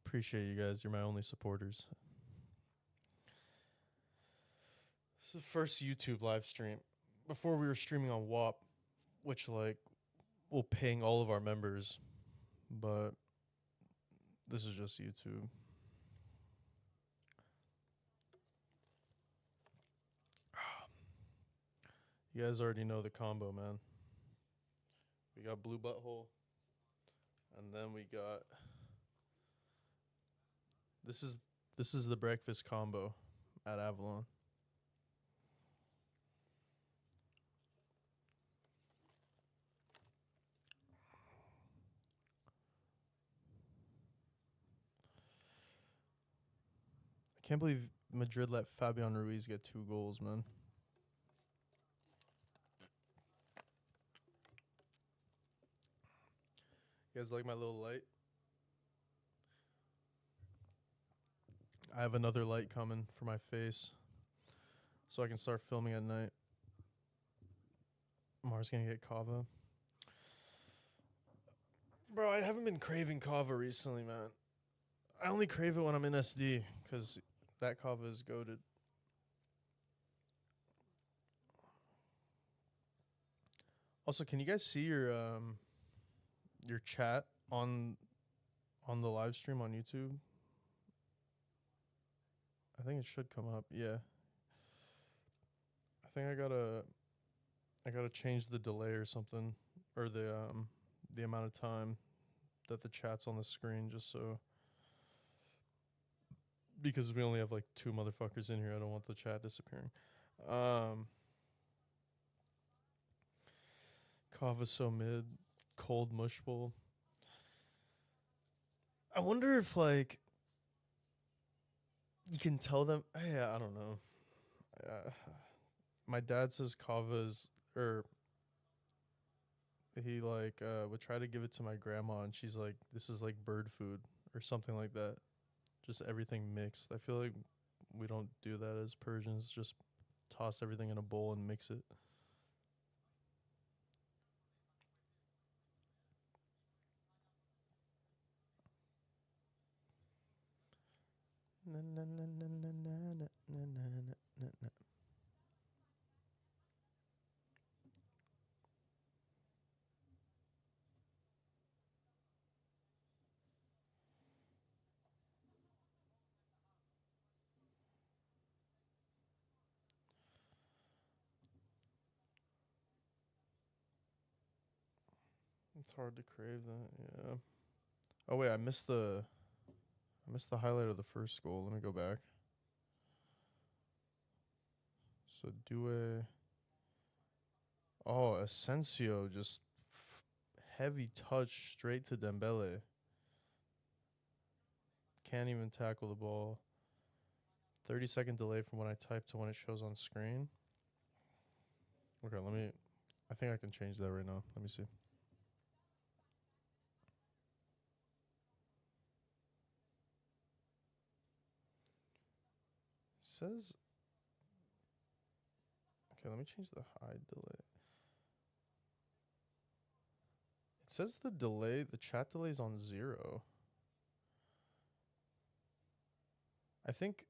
Appreciate you guys. You're my only supporters. This is the first YouTube live stream. Before we were streaming on WAP, which will ping all of our members, but this is just YouTube. You guys already know the combo, man. We got Blue Butthole, and then we got this is the breakfast combo at Avalon. I can't believe Madrid let Fabian Ruiz get 2 goals, man. You guys like my little light? I have another light coming for my face so I can start filming at night. Mars gonna get kava. Bro, I haven't been craving kava recently, man. I only crave it when I'm in SD because that kava is goated. Also, can you guys see your chat on the live stream on YouTube? I think it should come up. Yeah. I think I gotta change the delay or something, or the amount of time that the chat's on the screen, just so, because we only have like 2 motherfuckers in here. I don't want the chat disappearing. Kava so mid, cold mush bowl. I wonder if like you can tell them. Yeah, I don't know. My dad says kava is, or he like would try to give it to my grandma, and she's like, "This is like bird food or something like that." Just everything mixed. I feel like we don't do that as Persians. Just toss everything in a bowl and mix it. Na, na, na, na, na, na, na, na, na, na, na. It's hard to crave that. Yeah. Oh wait, I missed the highlight of the first goal. Let me go back. So Due. Oh, Asensio just heavy touch straight to Dembele. Can't even tackle the ball. 30-second delay from when I type to when it shows on screen. Okay, I think I can change that right now. Let me see. Says, okay, let me change the hide delay. It says the chat delay is on 0. I think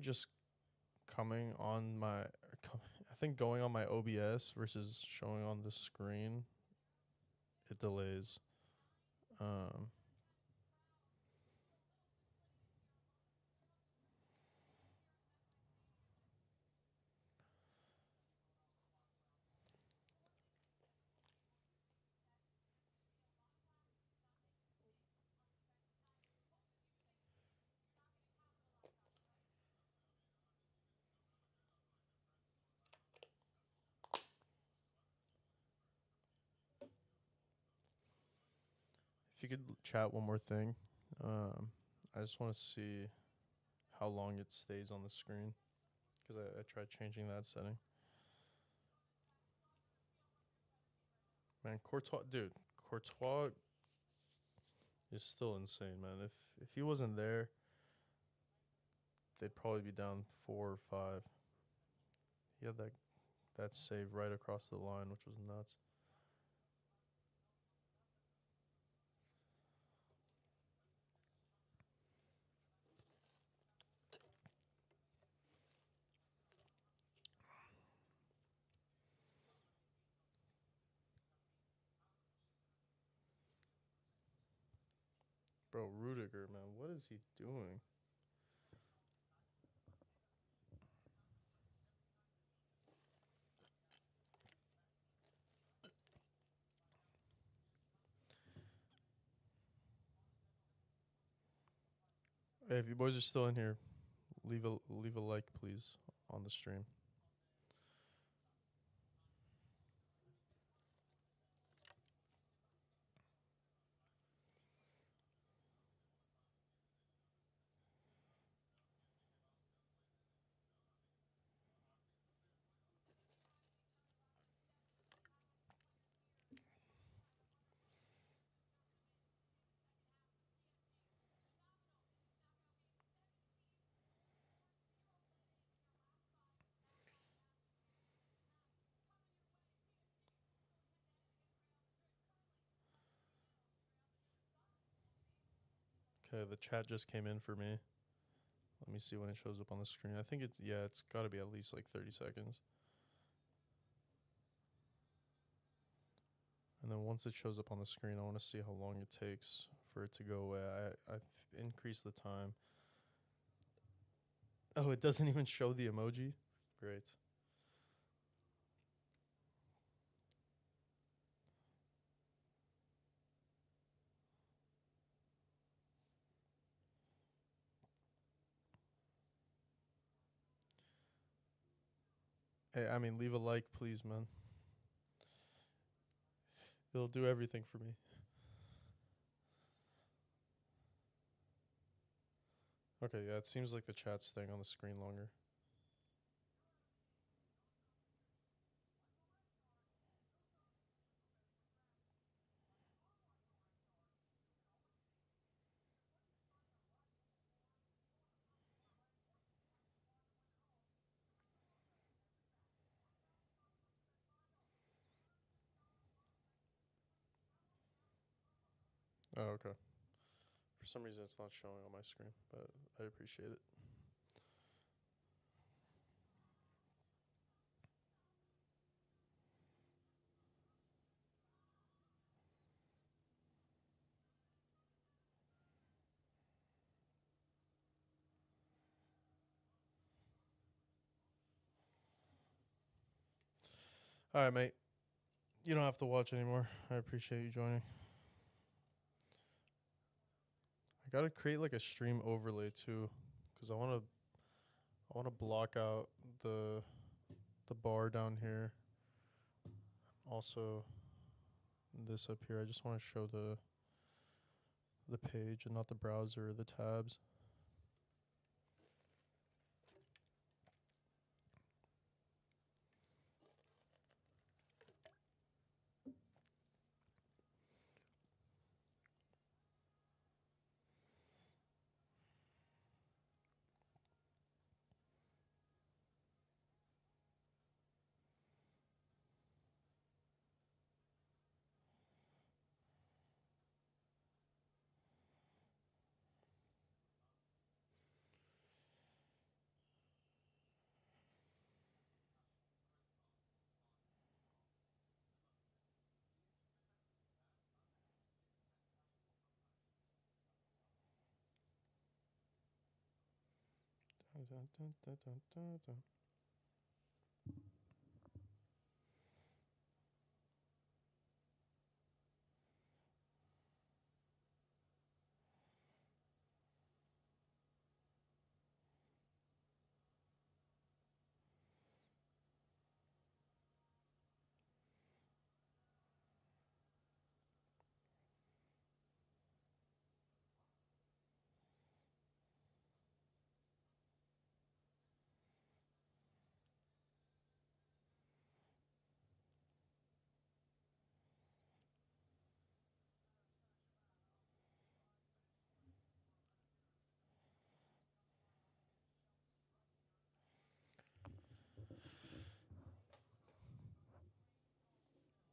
just coming on my, I think going on my OBS versus showing on the screen, it delays. If you could chat one more thing, I just want to see how long it stays on the screen because I tried changing that setting. Man, Courtois is still insane, man. If he wasn't there, they'd probably be down 4 or 5. He had that save right across the line, which was nuts. Bro, Rudiger, man, what is he doing? Hey, if you boys are still in here, leave a like, please, on the stream. Okay, the chat just came in for me. Let me see when it shows up on the screen. I think it's got to be at least like 30 seconds. And then once it shows up on the screen, I want to see how long it takes for it to go away. I've increased the time. Oh, it doesn't even show the emoji? Great. Hey, I mean, leave a like, please, man. It'll do everything for me. Okay, yeah, it seems like the chat's staying on the screen longer. Oh, okay. For some reason, it's not showing on my screen, but I appreciate it. All right, mate. You don't have to watch anymore. I appreciate you joining. I gotta create like a stream overlay too, because I wanna block out the bar down here. Also, this up here. I just want to show the page and not the browser or the tabs. Dun, dun, dun, dun, dun, dun, dun.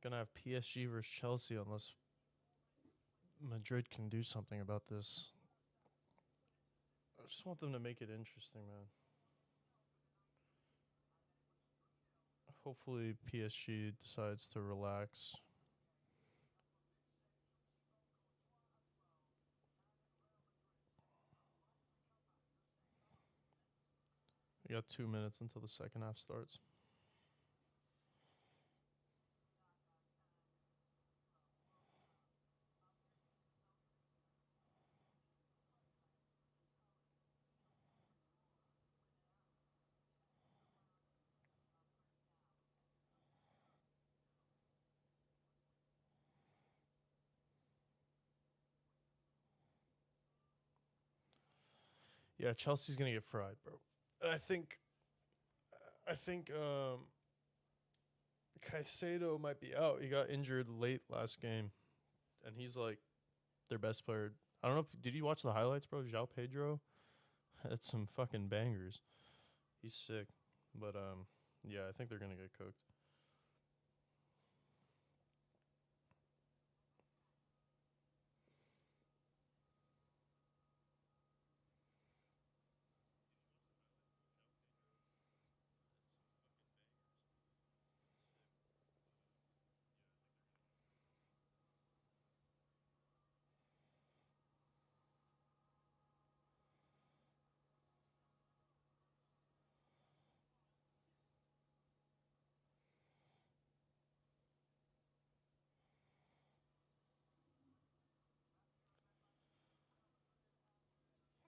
Gonna have PSG versus Chelsea unless Madrid can do something about this. I just want them to make it interesting, man. Hopefully PSG decides to relax. We got 2 minutes until the second half starts. Yeah, Chelsea's gonna get fried, bro. I think Caicedo might be out. He got injured late last game, and he's like their best player. I don't know if did you watch the highlights, bro? João Pedro had some fucking bangers. He's sick, but yeah, I think they're gonna get cooked.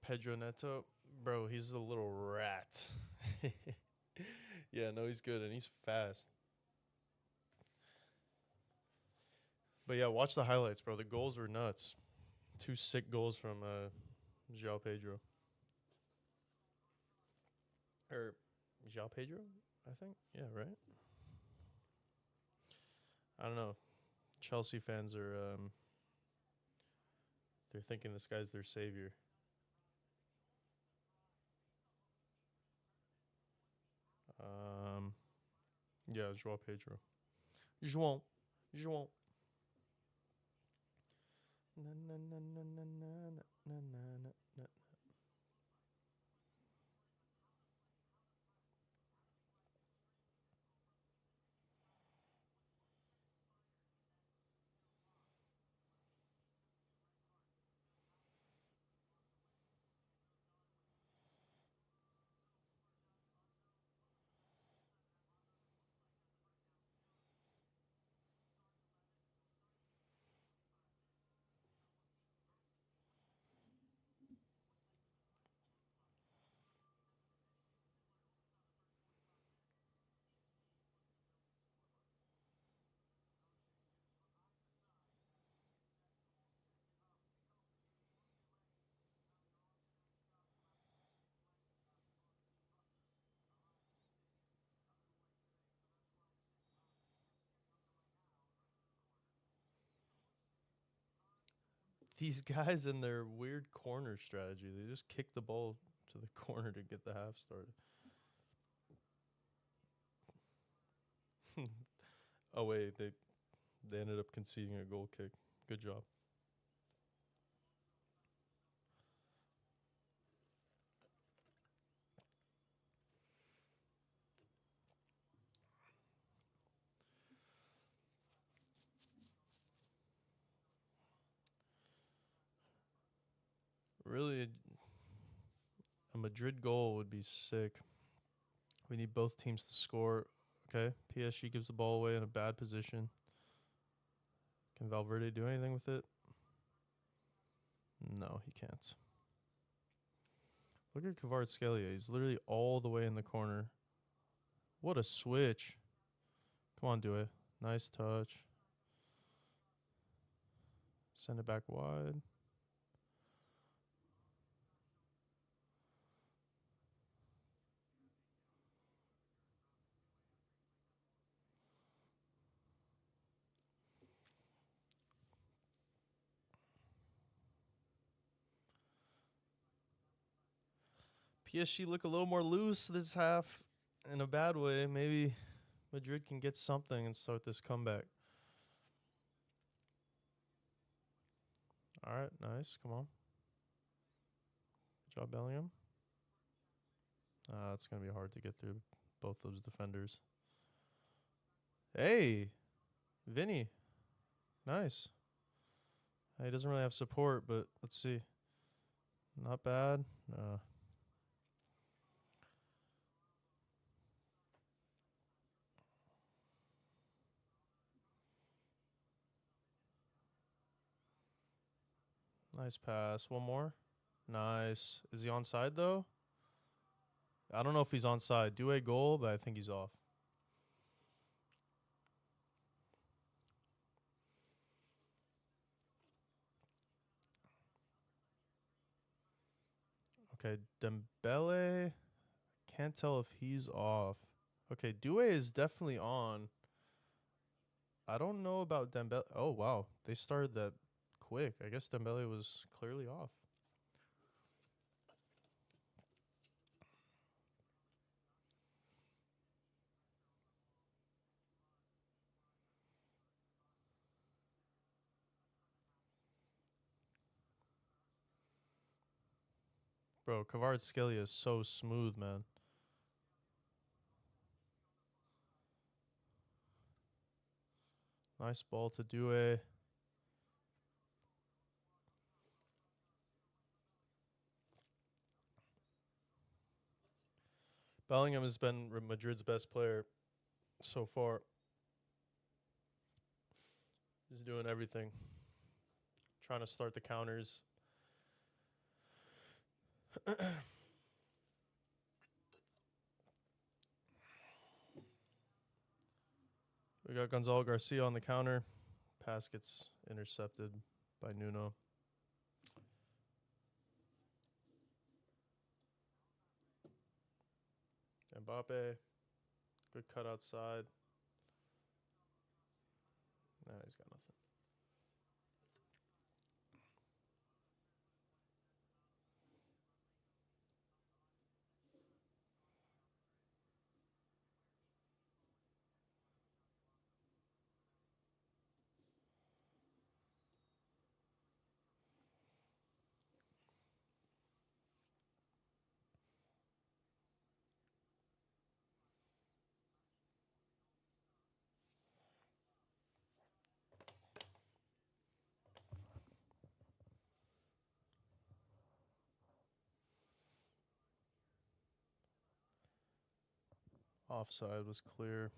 Pedro Neto, bro, he's a little rat. Yeah, no, he's good and he's fast. But yeah, watch the highlights, bro. The goals were nuts. Two sick goals from João Pedro. Or João Pedro, I think. Yeah, right. I don't know. Chelsea fans are they're thinking this guy's their savior. Yeah, João Pedro. João. João. Na, na, na, na, na, na, na, na, na. These guys and their weird corner strategy, they just kick the ball to the corner to get the half started. Oh wait, they ended up conceding a goal kick. Good job. Really, a Madrid goal would be sick. We need both teams to score. Okay, PSG gives the ball away in a bad position. Can Valverde do anything with it? No, he can't. Look at Kvaratskhelia. He's literally all the way in the corner. What a switch. Come on, do it. Nice touch. Send it back wide. PSG look a little more loose this half in a bad way. Maybe Madrid can get something and start this comeback. All right, nice. Come on. Good job, Bellingham. It's going to be hard to get through both those defenders. Hey, Vinny. Nice. He doesn't really have support, but let's see. Not bad. Nice pass. One more. Nice. Is he onside, though? I don't know if he's onside. Do a goal, but I think he's off. Okay, Dembele. Can't tell if he's off. Okay, Due is definitely on. I don't know about Dembele. Oh, wow. They started that quick. I guess Dembele was clearly off. Bro, Kvaratskhelia is so smooth, man. Nice ball to Due. Bellingham has been Madrid's best player so far. He's doing everything. Trying to start the counters. We got Gonzalo Garcia on the counter. Pass gets intercepted by Nuno. Mbappe. Good cut outside. Nah, he's got nothing. Offside was clear.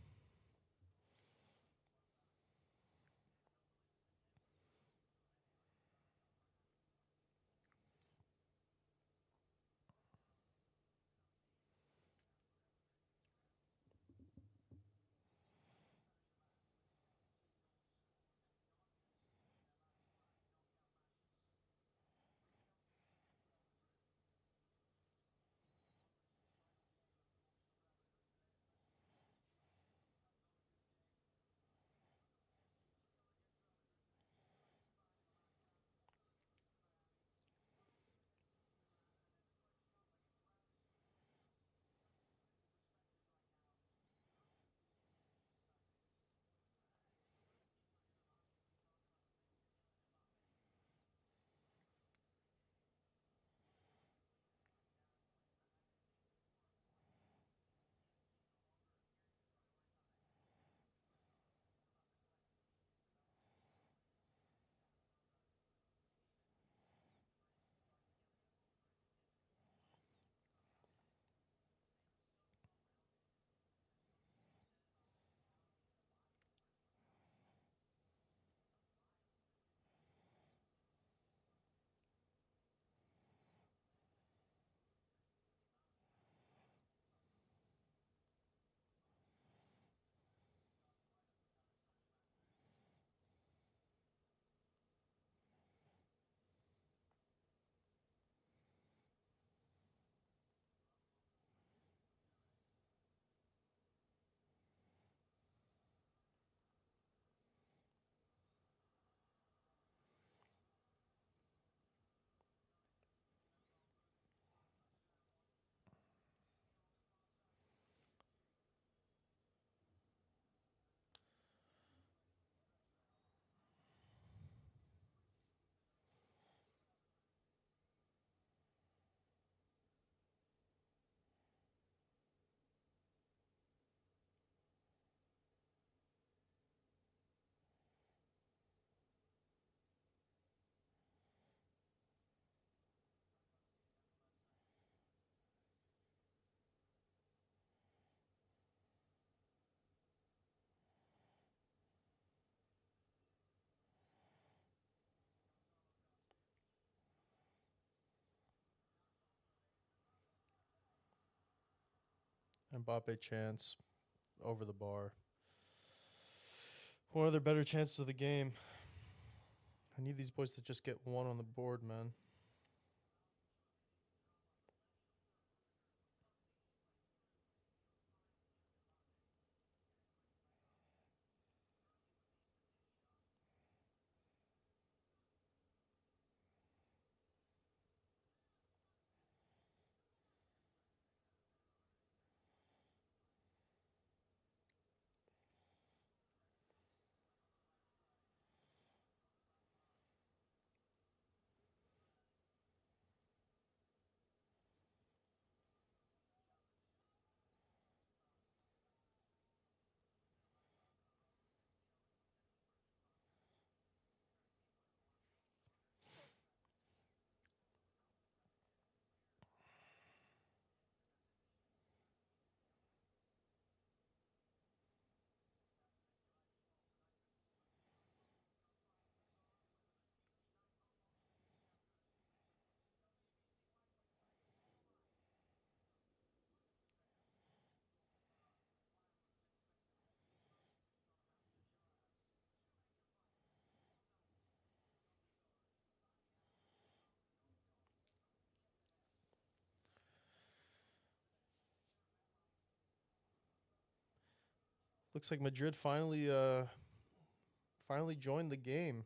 Mbappe chance over the bar. One of their better chances of the game. I need these boys to just get one on the board, man. Looks like Madrid finally joined the game.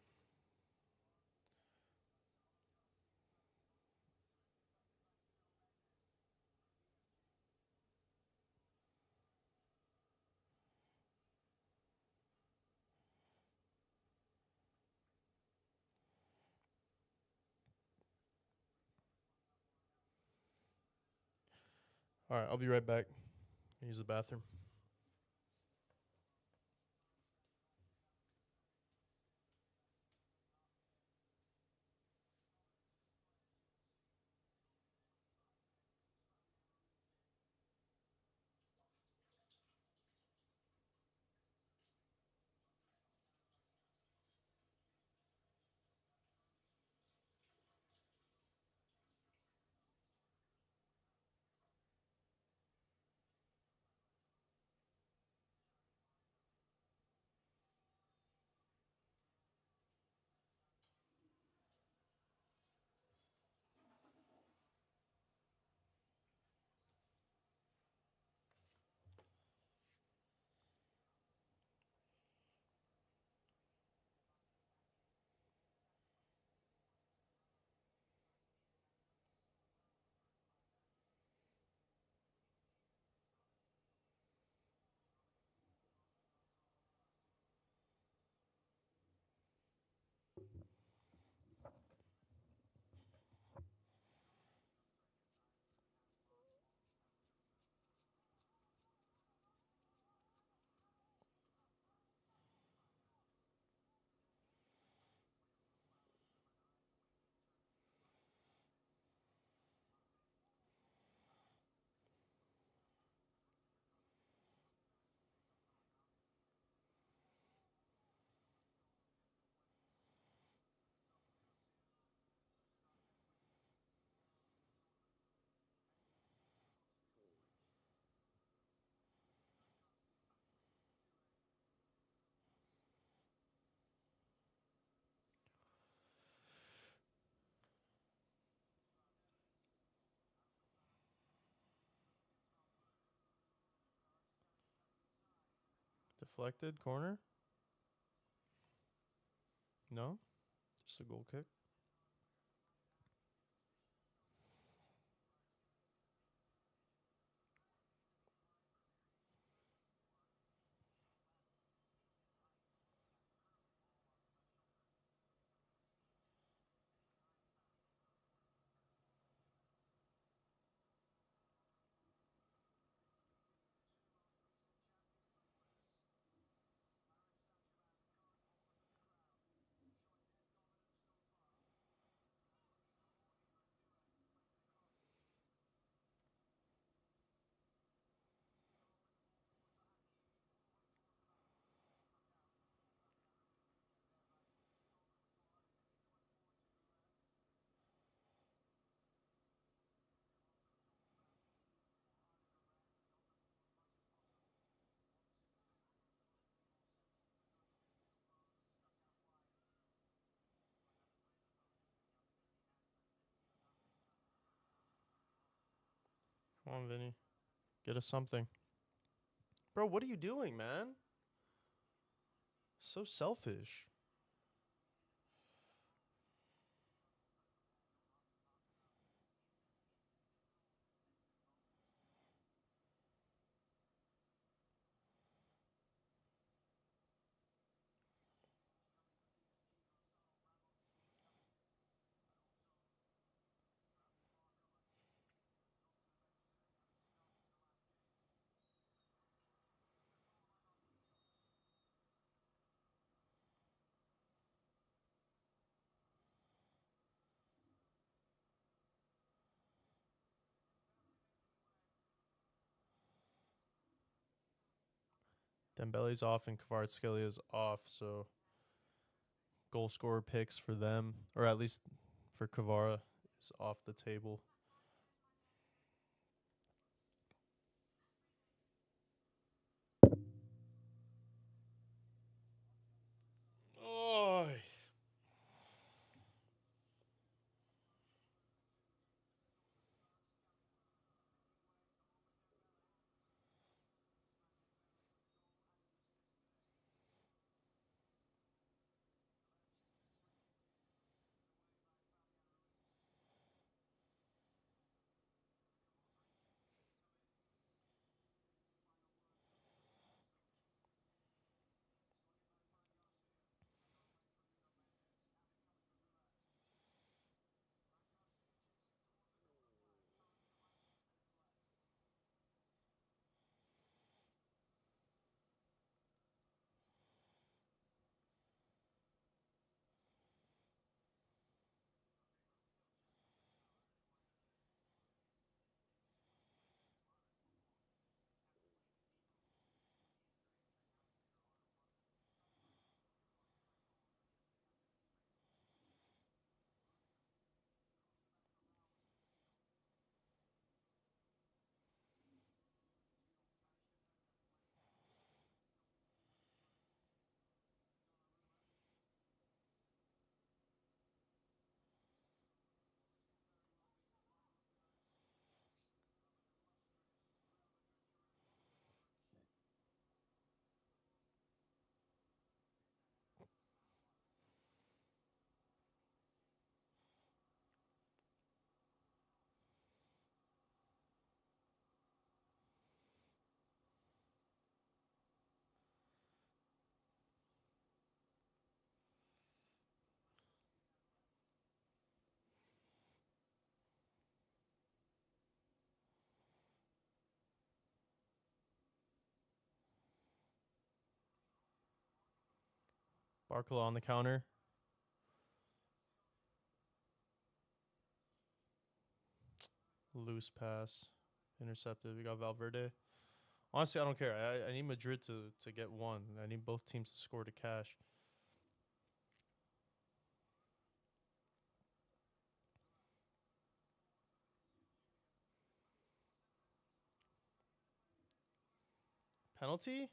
All right, I'll be right back. Use the bathroom. Deflected corner? No? Just a goal kick. Come on, Vinny. Get us something. Bro, what are you doing, man? So selfish. Dembele's off and Kvaratskhelia off, so goal scorer picks for them, or at least for Kvara, is off the table. Oh. Barcola on the counter. Loose pass. Intercepted. We got Valverde. Honestly, I don't care. I need Madrid to get one. I need both teams to score to cash. Penalty?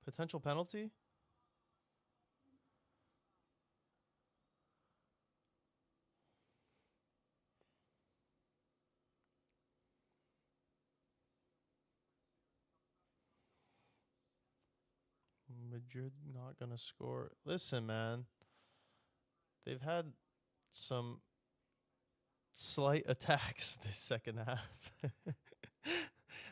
Potential penalty? Madrid not going to score. Listen, man. They've had some slight attacks this second half.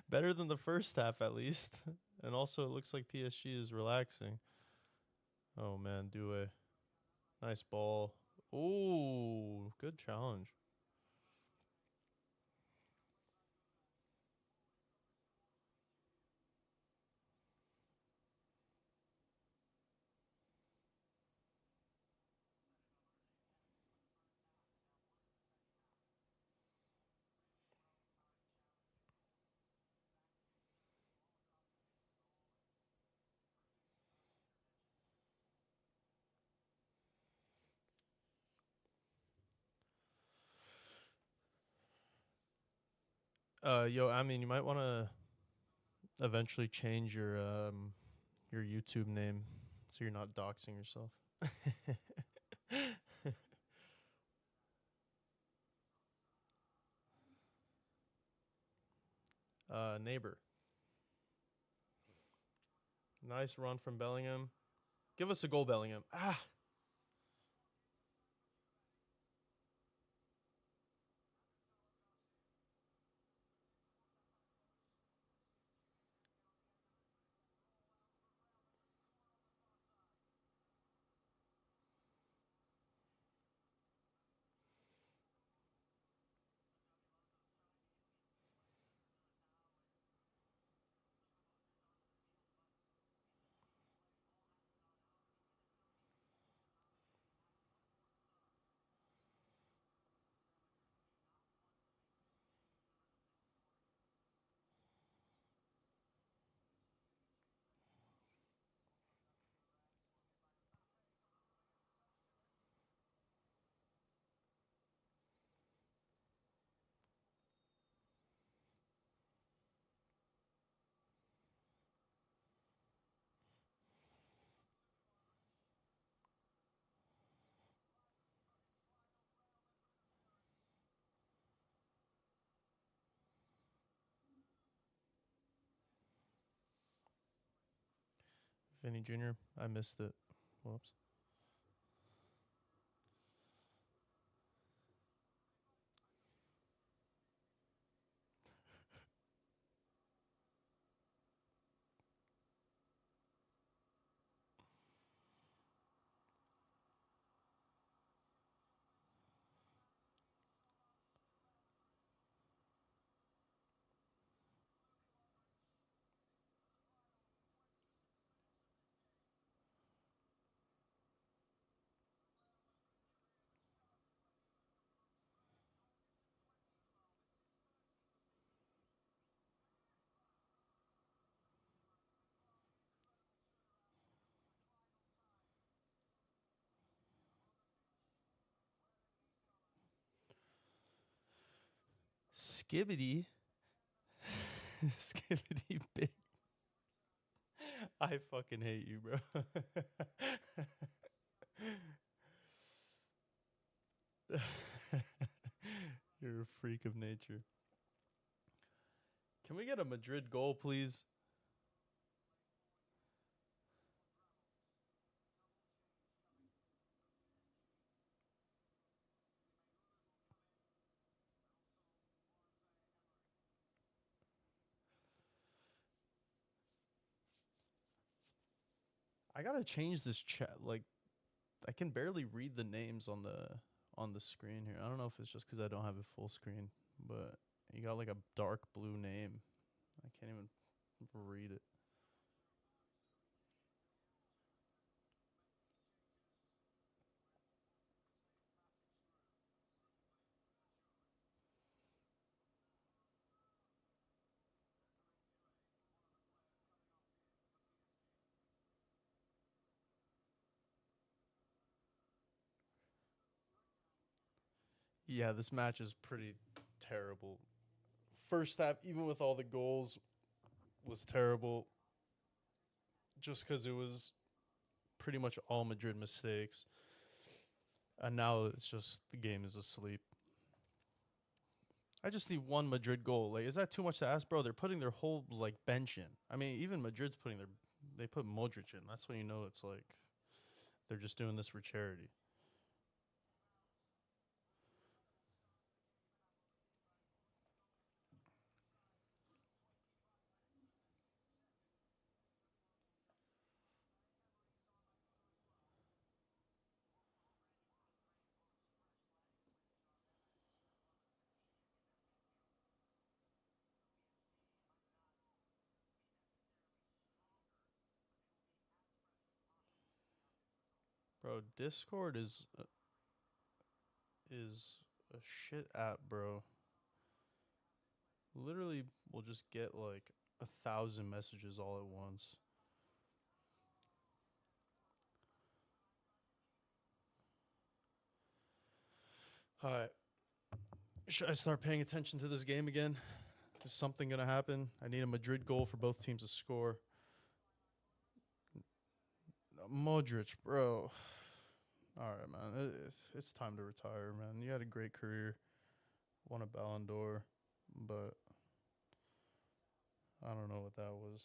Better than the first half, at least. And also, it looks like PSG is relaxing. Oh, man. Due. Nice ball. Ooh, good challenge. Yo, I mean, you might want to eventually change your YouTube name so you're not doxing yourself. Neighbor. Nice run from Bellingham. Give us a goal, Bellingham. Ah. Vinny Jr., I missed it. Whoops. Skibbity. Skibbity bit. I fucking hate you, bro. You're a freak of nature. Can we get a Madrid goal, please? I gotta change this chat. Like, I can barely read the names on the screen here. I don't know if it's just because I don't have it full screen, but you got like a dark blue name. I can't even read it. Yeah, this match is pretty terrible. First half, even with all the goals, was terrible. Just because it was pretty much all Madrid mistakes. And now it's just the game is asleep. I just need one Madrid goal. Like, is that too much to ask, bro? They're putting their whole like bench in. I mean, even Madrid's putting their they put Modric in. That's when you know it's like they're just doing this for charity. Bro, Discord is a shit app, bro. Literally, we'll just get like 1,000 messages all at once. All right. Should I start paying attention to this game again? Is something going to happen? I need a Madrid goal for both teams to score. Modric, bro. All right, man. It's time to retire, man. You had a great career. Won a Ballon d'Or, but I don't know what that was.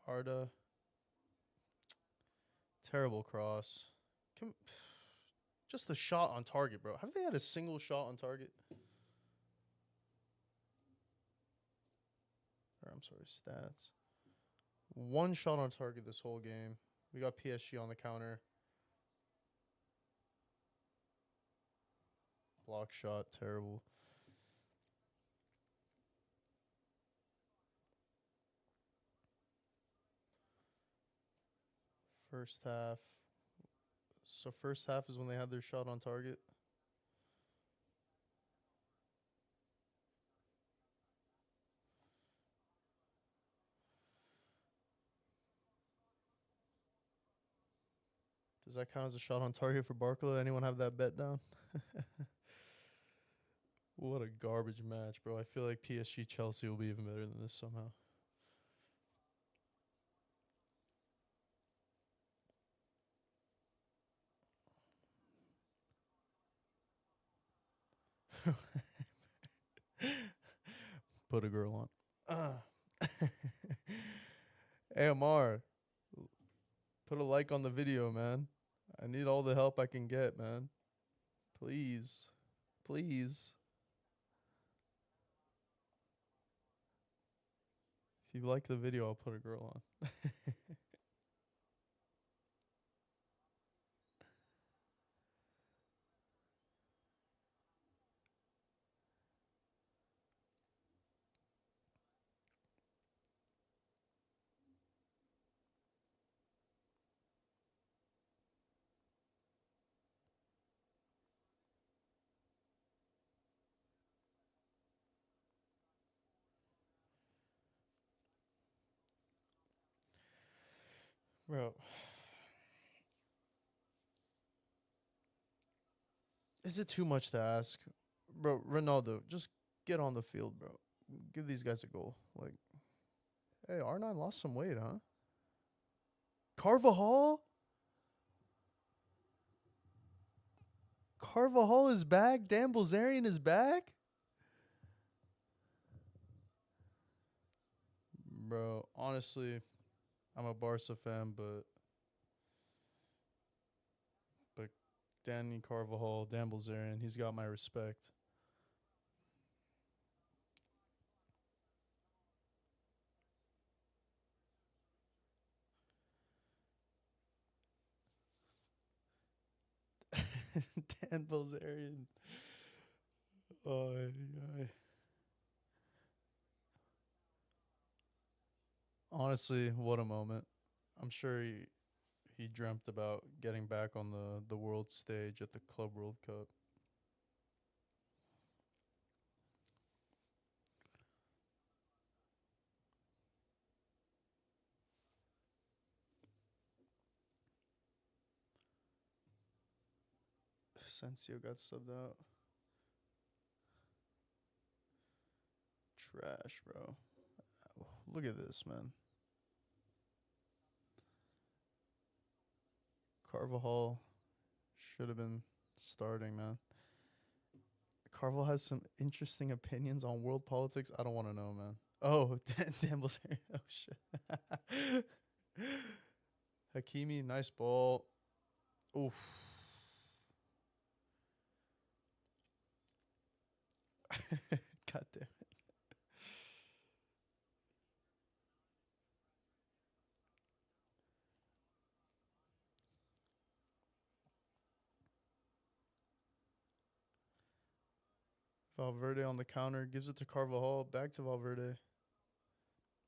Arda. Terrible cross. Just the shot on target, bro. Have they had a single shot on target? Or, I'm sorry, stats. One shot on target this whole game. We got PSG on the counter. Block shot, terrible. First half. So first half is when they had their shot on target. Does that count as a shot on target for Barcola? Anyone have that bet down? What a garbage match, bro. I feel like PSG Chelsea will be even better than this somehow. Put a girl on. AMR, put a like on the video, man. I need all the help I can get, man. Please. Please. If you like the video, I'll put a girl on. Bro. Is it too much to ask? Bro, Ronaldo, just get on the field, bro. Give these guys a goal. Like, hey, R9 lost some weight, huh? Carvajal? Carvajal is back? Dan Bilzerian is back? Bro, honestly, I'm a Barca fan, but Danny Carvajal, Dan Bilzerian, he's got my respect. Dan Bilzerian. Oh, honestly, what a moment. I'm sure he dreamt about getting back on the world stage at the Club World Cup. Sensio got subbed out. Trash, bro. Look at this, man. Carvajal should have been starting, man. Carvajal has some interesting opinions on world politics. I don't want to know, man. Oh, Damble's here. Oh, shit. Hakimi, nice ball. Oof. God damn it. Valverde on the counter. Gives it to Carvajal. Back to Valverde.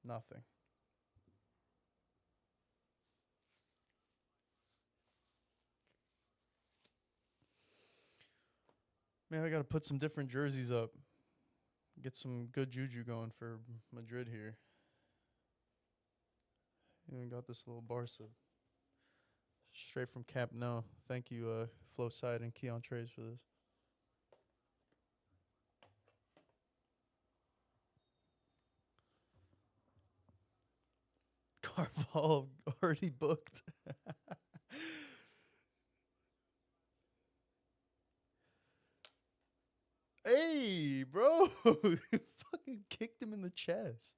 Nothing. Man, I got to put some different jerseys up. Get some good juju going for Madrid here. Even got this little Barca. Straight from Camp Nou. Thank you, Flo Side and Keon Trays for this. Carval already booked. Hey, bro. Fucking kicked him in the chest.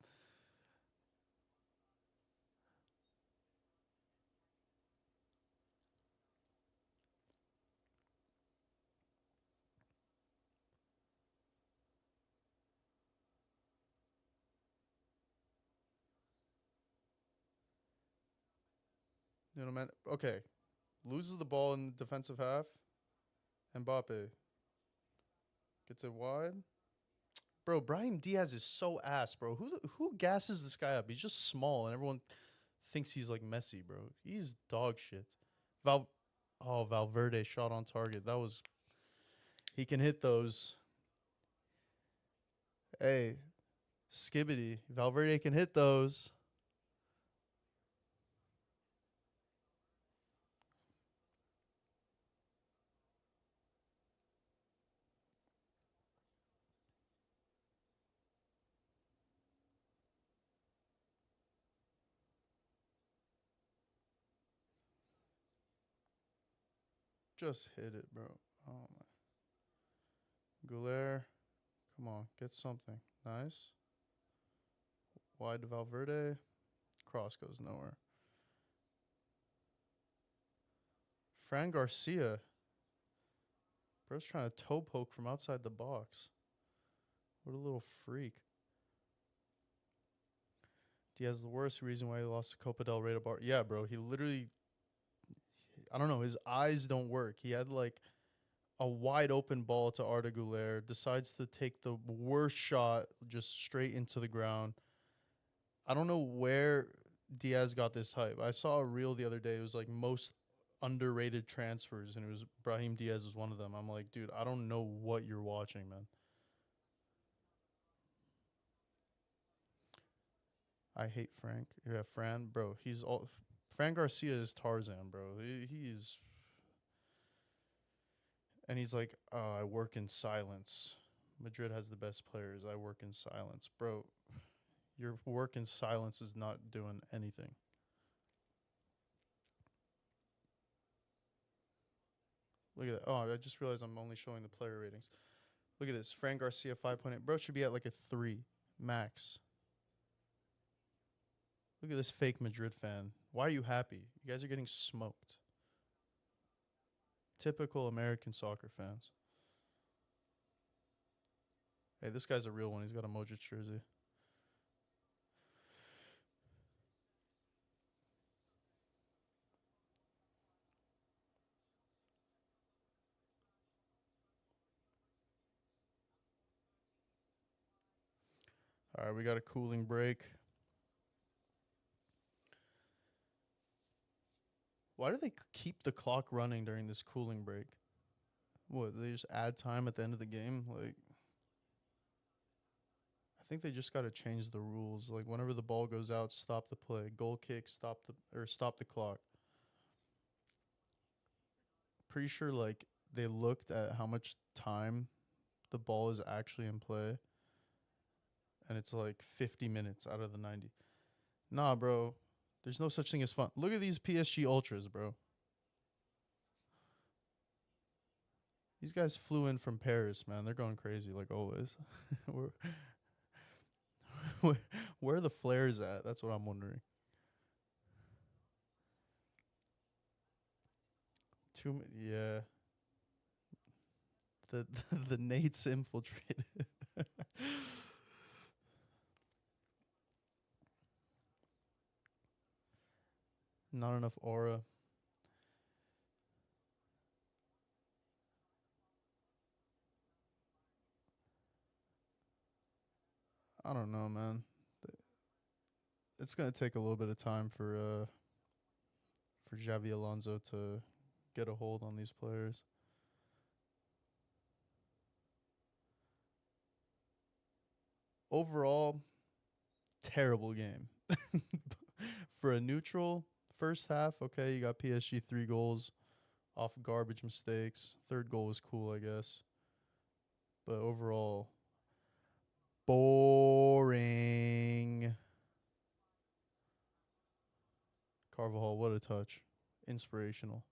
You know, man. Okay. Loses the ball in the defensive half. Mbappe gets it wide. Bro, Brahim Diaz is so ass, bro. Who gasses this guy up? He's just small, and everyone thinks he's like Messi, bro. He's dog shit. Valverde shot on target. That was. He can hit those. Hey, Skibbity. Valverde can hit those. Just hit it, bro. Oh my. Goulet. Come on, get something. Nice. Wide to Valverde. Cross goes nowhere. Fran Garcia. Bro's trying to toe poke from outside the box. What a little freak. Diaz the worst reason why he lost to Copa del Rey to Bar. Yeah, bro. He literally, I don't know. His eyes don't work. He had like a wide open ball to Arda Güler. Decides to take the worst shot just straight into the ground. I don't know where Diaz got this hype. I saw a reel the other day. It was like most underrated transfers, and it was Brahim Diaz is one of them. I'm like, dude, I don't know what you're watching, man. I hate Frank. Yeah, Fran, bro. He's all. Fran Garcia is Tarzan, bro. He's. And he's like, I work in silence. Madrid has the best players. I work in silence. Bro, your work in silence is not doing anything. Look at that. Oh, I just realized I'm only showing the player ratings. Look at this. Fran Garcia 5.8. Bro should be at like a 3 max. Look at this fake Madrid fan. Why are you happy? You guys are getting smoked. Typical American soccer fans. Hey, this guy's a real one. He's got a Modric jersey. All right, we got a cooling break. Why do they keep the clock running during this cooling break? What, they just add time at the end of the game? Like, I think they just got to change the rules. Like, whenever the ball goes out, stop the play. Goal kick, stop the clock. Pretty sure, like, they looked at how much time the ball is actually in play, and it's like 50 minutes out of the 90. Nah, bro. There's no such thing as fun. Look at these PSG Ultras, bro. These guys flew in from Paris, man. They're going crazy like always. Where are the flares at? That's what I'm wondering. Yeah. The Nates infiltrated. Not enough aura. I don't know, man. It's gonna take a little bit of time for Xavi Alonso to get a hold on these players. Overall, terrible game. For a neutral, first half, okay, you got PSG 3 goals off garbage mistakes. Third goal was cool, I guess. But overall, boring. Carvajal, what a touch. Inspirational.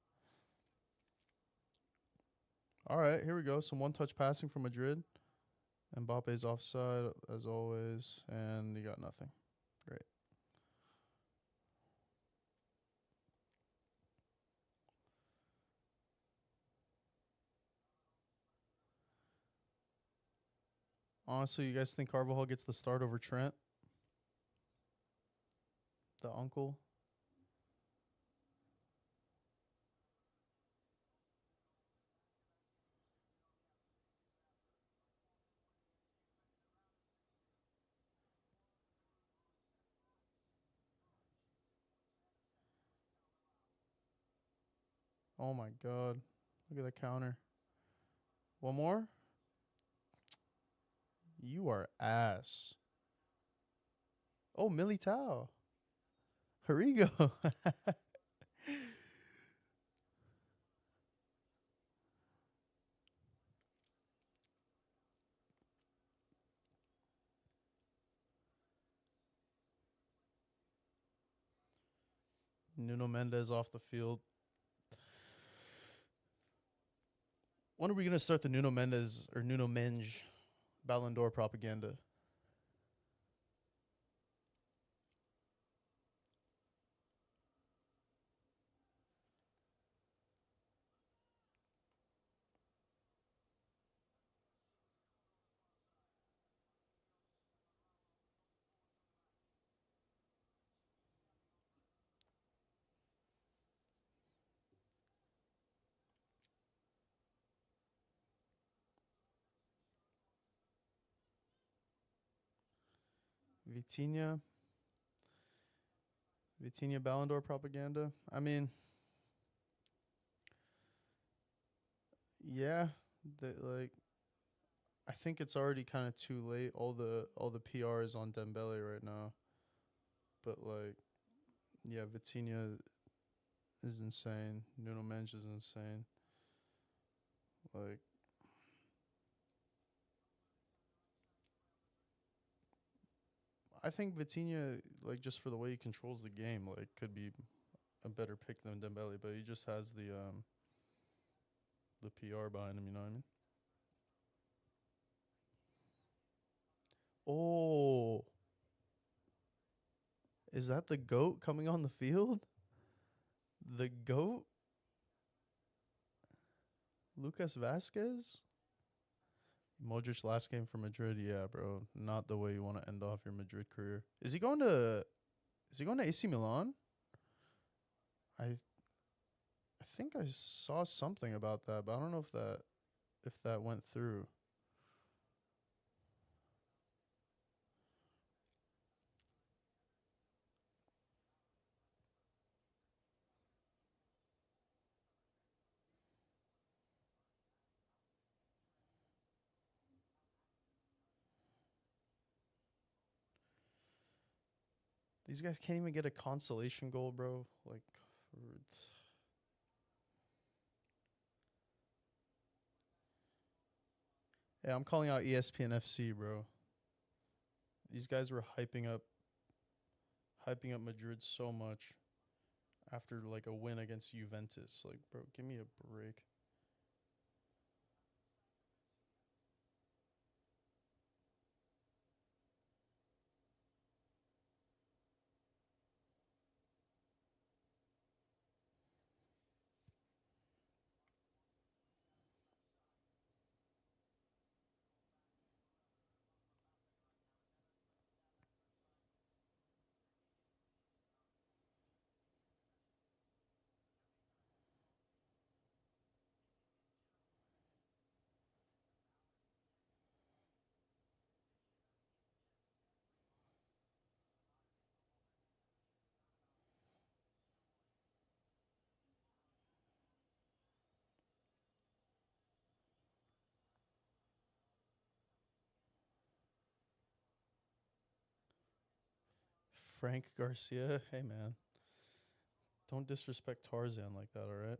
All right, here we go. Some one-touch passing from Madrid. Mbappe's offside, as always. And you got nothing. Great. Honestly, you guys think Carvajal gets the start over Trent? The uncle? Oh my god. Look at the counter. One more? You are ass. Oh, Militao. Harigo. Nuno Mendes off the field. When are we going to start the Nuno Mendes or Nuno Menge Ballon d'Or propaganda? Vitinha Ballon d'Or propaganda. I mean, yeah, like I think it's already kind of too late. All the PR is on Dembele right now. But like, yeah, Vitinha is insane. Nuno Mendes is insane. Like, I think Vitinha, like, just for the way he controls the game, like, could be a better pick than Dembele, but he just has the PR behind him. You know what I mean? Oh, is that the GOAT coming on the field? The GOAT? Lucas Vasquez? Modric last game for Madrid, yeah, bro. Not the way you want to end off your Madrid career. Is he going to AC Milan? I think I saw something about that, but I don't know if that went through. These guys can't even get a consolation goal, bro. Like, yeah, I'm calling out ESPN FC, bro. These guys were hyping up Madrid so much after like a win against Juventus. Like, bro, give me a break. Frank Garcia, hey man, don't disrespect Tarzan like that, all right?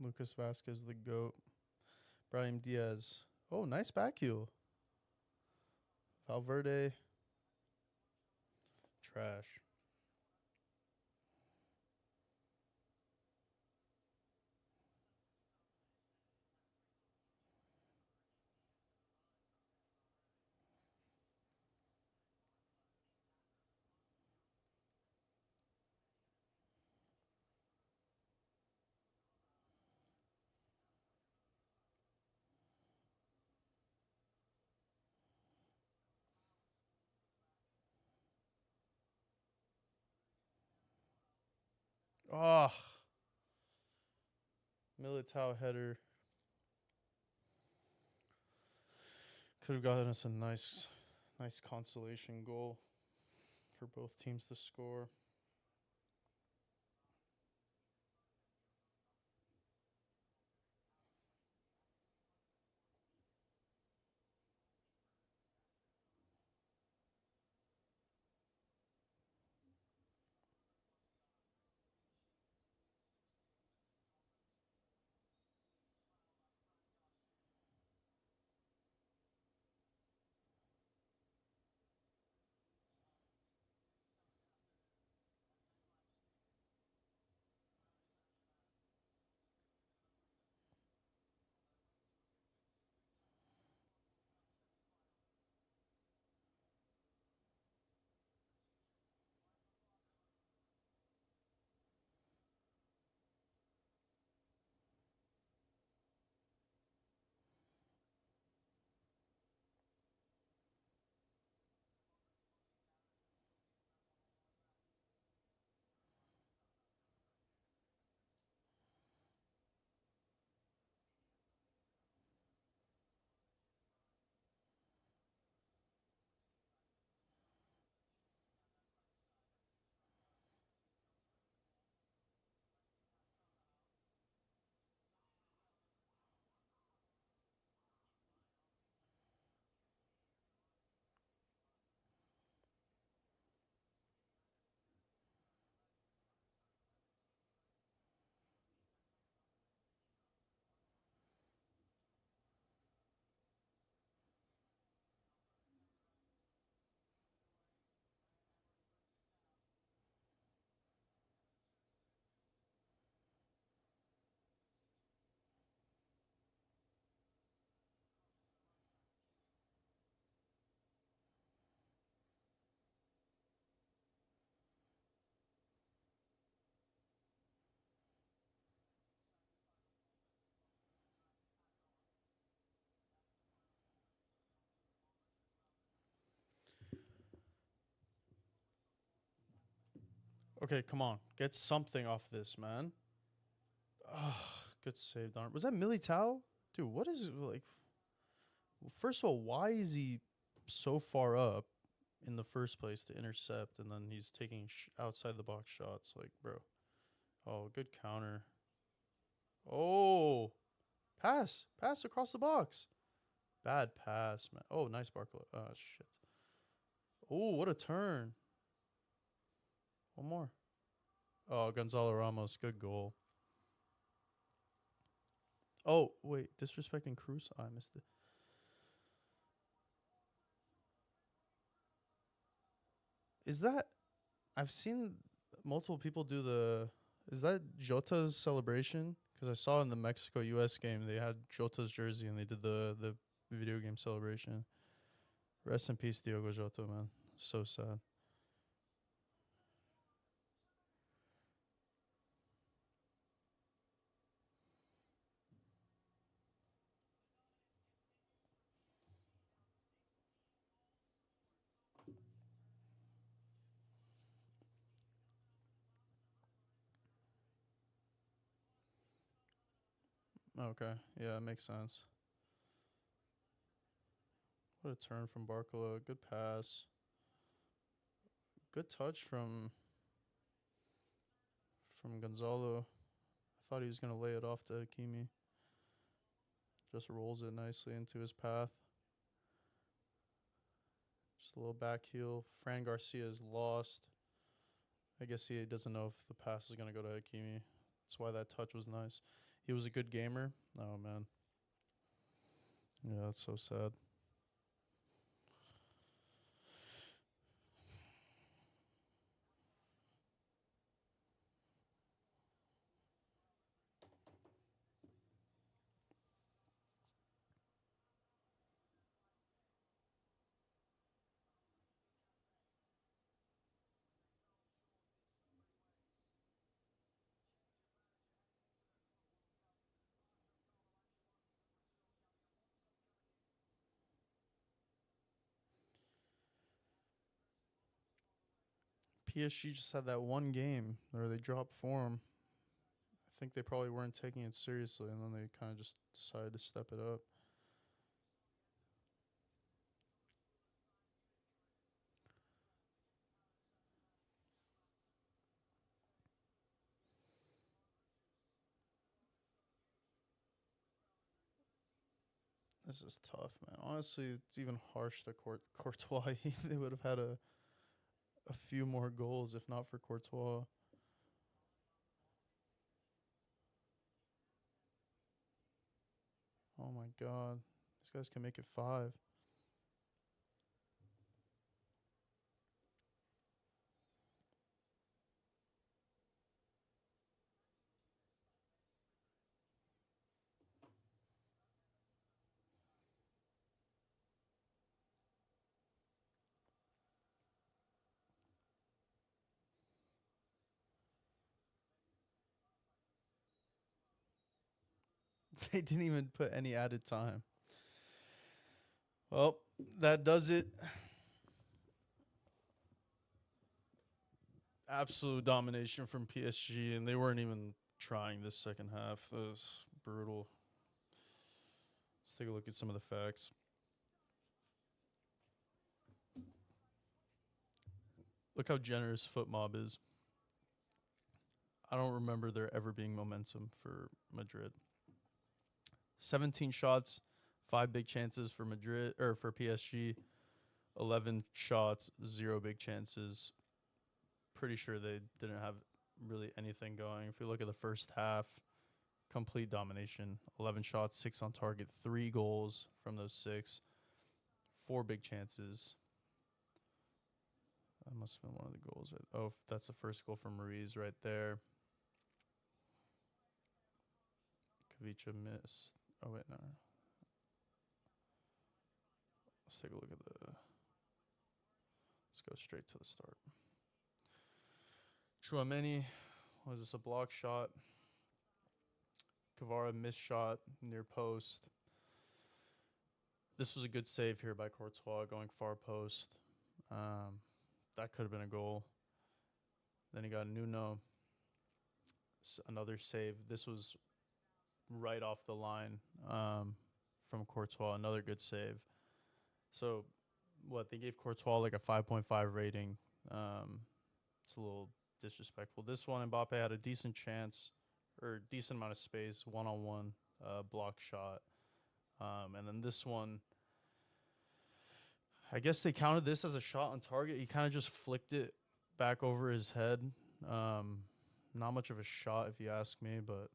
Lucas Vasquez, the GOAT. Brahim Diaz. Oh, nice back heel. Valverde. Trash. Oh, Militao header. Could have gotten us a nice consolation goal for both teams to score. Okay, come on. Get something off this, man. Ugh, good save, Don. Was that Militao? Dude, what is it like? First of all, why is he so far up in the first place to intercept, and then he's taking outside the box shots? Like, bro. Oh, good counter. Oh, pass across the box. Bad pass, man. Oh, nice Barkley. Oh shit. Oh, what a turn. One more. Oh, Gonzalo Ramos, good goal. Oh, wait, disrespecting Cruz. Oh, I missed it. Is that? I've seen multiple people do the. Is that Jota's celebration? Because I saw in the Mexico U.S. game they had Jota's jersey and they did the video game celebration. Rest in peace, Diogo Jota, man. So sad. Okay, yeah, it makes sense. What a turn from Barcola. Good pass. Good touch from Gonzalo. I thought he was gonna lay it off to Hakimi. Just rolls it nicely into his path. Just a little back heel. Fran Garcia is lost. I guess he doesn't know if the pass is gonna go to Hakimi. That's why that touch was nice. He was a good gamer. Oh man. Yeah, that's so sad. PSG just had that one game where they dropped form. I think they probably weren't taking it seriously, and then they kind of just decided to step it up. This is tough, man. Honestly, it's even harsh to Courtois. They would have had a few more goals if not for Courtois. Oh my god. These guys can make it 5. They didn't even put any added time. Well, that does it. Absolute domination from PSG, and they weren't even trying this second half. It was brutal. Let's take a look at some of the facts. Look how generous Foot Mob is. I don't remember there ever being momentum for Madrid. 17 shots, 5 big chances for Madrid or for PSG. 11 shots, 0 big chances. Pretty sure they didn't have really anything going. If you look at the first half, complete domination. 11 shots, 6 on target, 3 goals from those 6. 4 big chances. That must have been one of the goals. Oh, that's the first goal from Ruiz right there. Kavicha missed. Oh, wait, no. Let's take a look at the... Let's go straight to the start. Chouameni, was this a block shot? Kvara missed shot near post. This was a good save here by Courtois going far post. That could have been a goal. Then you got Nuno, another save. This was right off the line from Courtois, another good save. So, what, they gave Courtois like a 5.5 rating. It's a little disrespectful. This one, Mbappe had a decent chance, or decent amount of space, one-on-one, block shot. And then this one, I guess they counted this as a shot on target. He kind of just flicked it back over his head. Not much of a shot, if you ask me, but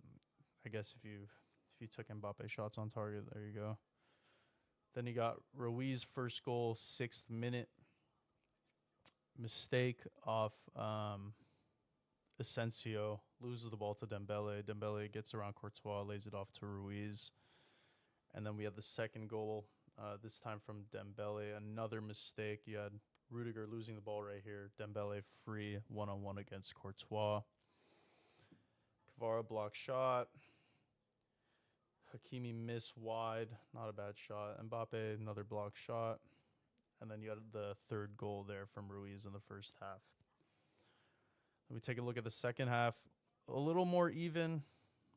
I guess if you took Mbappe shots on target, there you go. Then you got Ruiz, first goal, 6th minute. Mistake off Asensio, loses the ball to Dembele. Dembele gets around Courtois, lays it off to Ruiz. And then we have the second goal, this time from Dembele. Another mistake. You had Rudiger losing the ball right here. Dembele free, one-on-one against Courtois. Kvara block shot. Hakimi miss wide, not a bad shot. Mbappe, another block shot. And then you had the third goal there from Ruiz in the first half. Let me take a look at the second half. A little more even.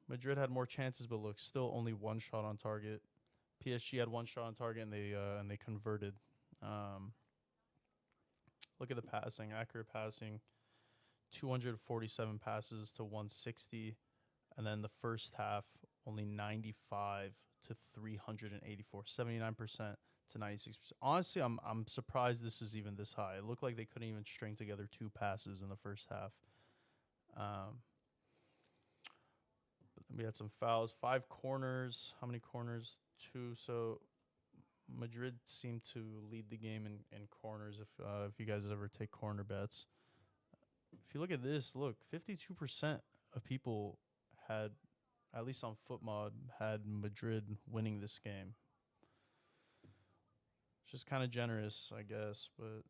Madrid had more chances, but look, still only one shot on target. PSG had one shot on target, and they converted. Look at the passing, accurate passing. 247 passes to 160. And then the first half, only 95 to 384, 79% to 96%. Honestly, I'm surprised this is even this high. It looked like they couldn't even string together 2 passes in the first half. But then we had some fouls, 5 corners. How many corners? 2. So Madrid seemed to lead the game in corners. If you guys ever take corner bets, if you look at this, look, 52% of people had, at least on FootMod, had Madrid winning this game. It's just kind of generous, I guess, but.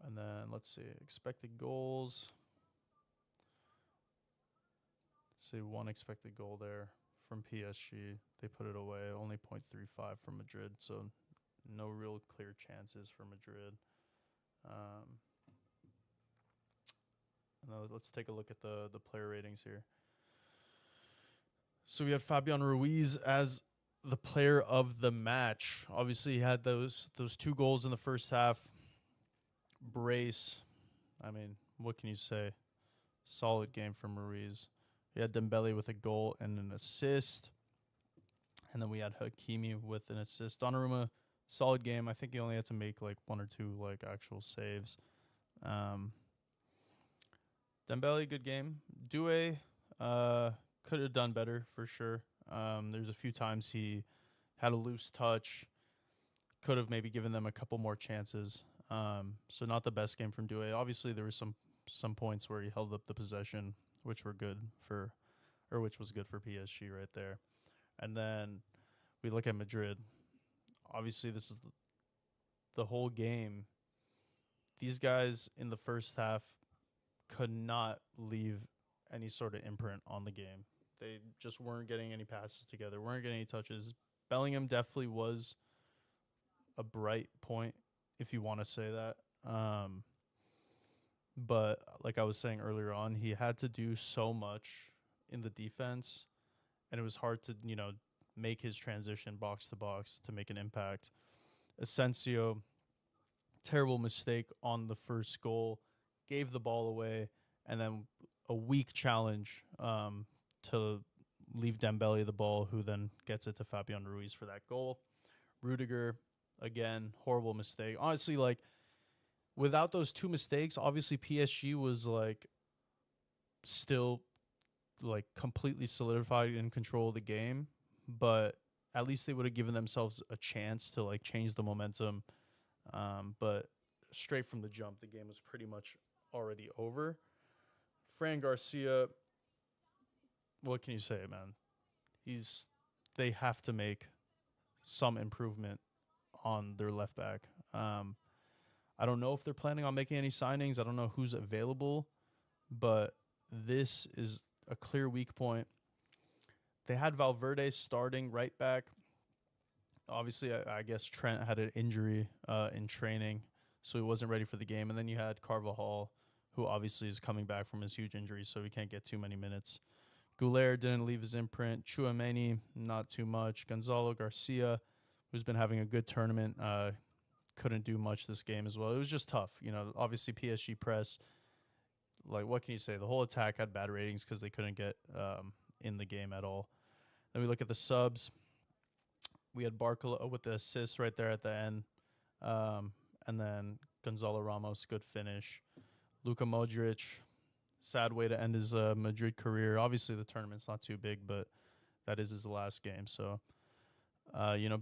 And then let's see, expected goals. Let's see, 1 expected goal there from PSG. They put it away, only 0.35 from Madrid, so no real clear chances for Madrid. Let's take a look at the player ratings here. So we had Fabian Ruiz as the player of the match. Obviously, he had those 2 goals in the first half. Brace. I mean, what can you say? Solid game from Ruiz. We had Dembele with a goal and an assist. And then we had Hakimi with an assist. Donnarumma, solid game. I think he only had to make like 1 or 2 like actual saves. Dembele, good game. Doué could have done better for sure. There's a few times he had a loose touch. Could have maybe given them a couple more chances. So not the best game from Doué. Obviously, there were some points where he held up the possession, which was good for PSG right there. And then we look at Madrid. Obviously, this is the whole game. These guys in the first half could not leave any sort of imprint on the game. They just weren't getting any passes together, weren't getting any touches. Bellingham definitely was a bright point, if you want to say that. But like I was saying earlier on, he had to do so much in the defense, and it was hard to, make his transition box to box to make an impact. Asensio, terrible mistake on the first goal, gave the ball away, and then a weak challenge to leave Dembele the ball, who then gets it to Fabian Ruiz for that goal. Rudiger, again, horrible mistake. Honestly, like, without those 2 mistakes, obviously PSG was like still like completely solidified in control of the game, but at least they would have given themselves a chance to like change the momentum. But straight from the jump, the game was pretty much already over. Fran Garcia, what can you say, man? They have to make some improvement on their left back. I don't know if they're planning on making any signings. I don't know who's available, but this is a clear weak point. They had Valverde starting right back. Obviously, I guess Trent had an injury in training, so he wasn't ready for the game. And then you had Carvajal, who obviously is coming back from his huge injury, so he can't get too many minutes. Goulet didn't leave his imprint. Chouameni, not too much. Gonzalo Garcia, who's been having a good tournament, couldn't do much this game as well. It was just tough. Obviously PSG press. Like, what can you say? The whole attack had bad ratings because they couldn't get in the game at all. Then we look at the subs. We had Barcola with the assist right there at the end. And then Gonzalo Ramos, good finish. Luka Modric, sad way to end his Madrid career. Obviously, the tournament's not too big, but that is his last game. So,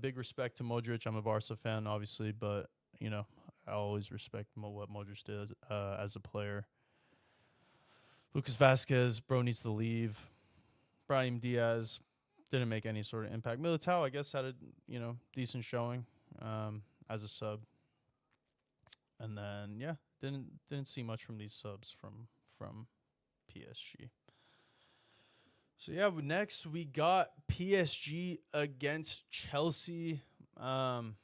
big respect to Modric. I'm a Barca fan, obviously, but, I always respect what Modric did as a player. Lucas Vasquez, bro needs to leave. Brahim Diaz didn't make any sort of impact. Militao, I guess, had a decent showing as a sub. And then didn't see much from these subs from PSG. So next we got PSG against Chelsea. From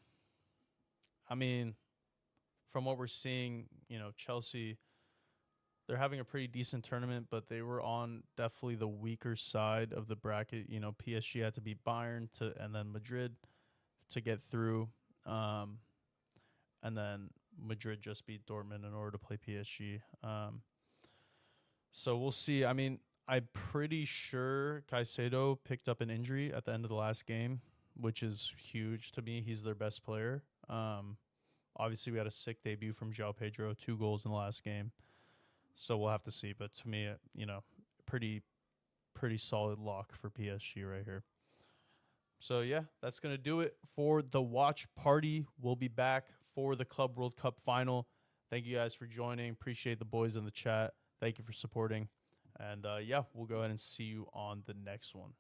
what we're seeing, Chelsea, they're having a pretty decent tournament, but they were on definitely the weaker side of the bracket. PSG had to beat Bayern and then Madrid to get through. And then Madrid just beat Dortmund in order to play PSG. So we'll see. I'm pretty sure Caicedo picked up an injury at the end of the last game, which is huge to me. He's their best player. Obviously, we had a sick debut from João Pedro, 2 goals in the last game. So we'll have to see. But to me, pretty solid lock for PSG right here. So, that's going to do it for the watch party. We'll be back for the Club World Cup final. Thank you guys for joining. Appreciate the boys in the chat. Thank you for supporting. And, we'll go ahead and see you on the next one.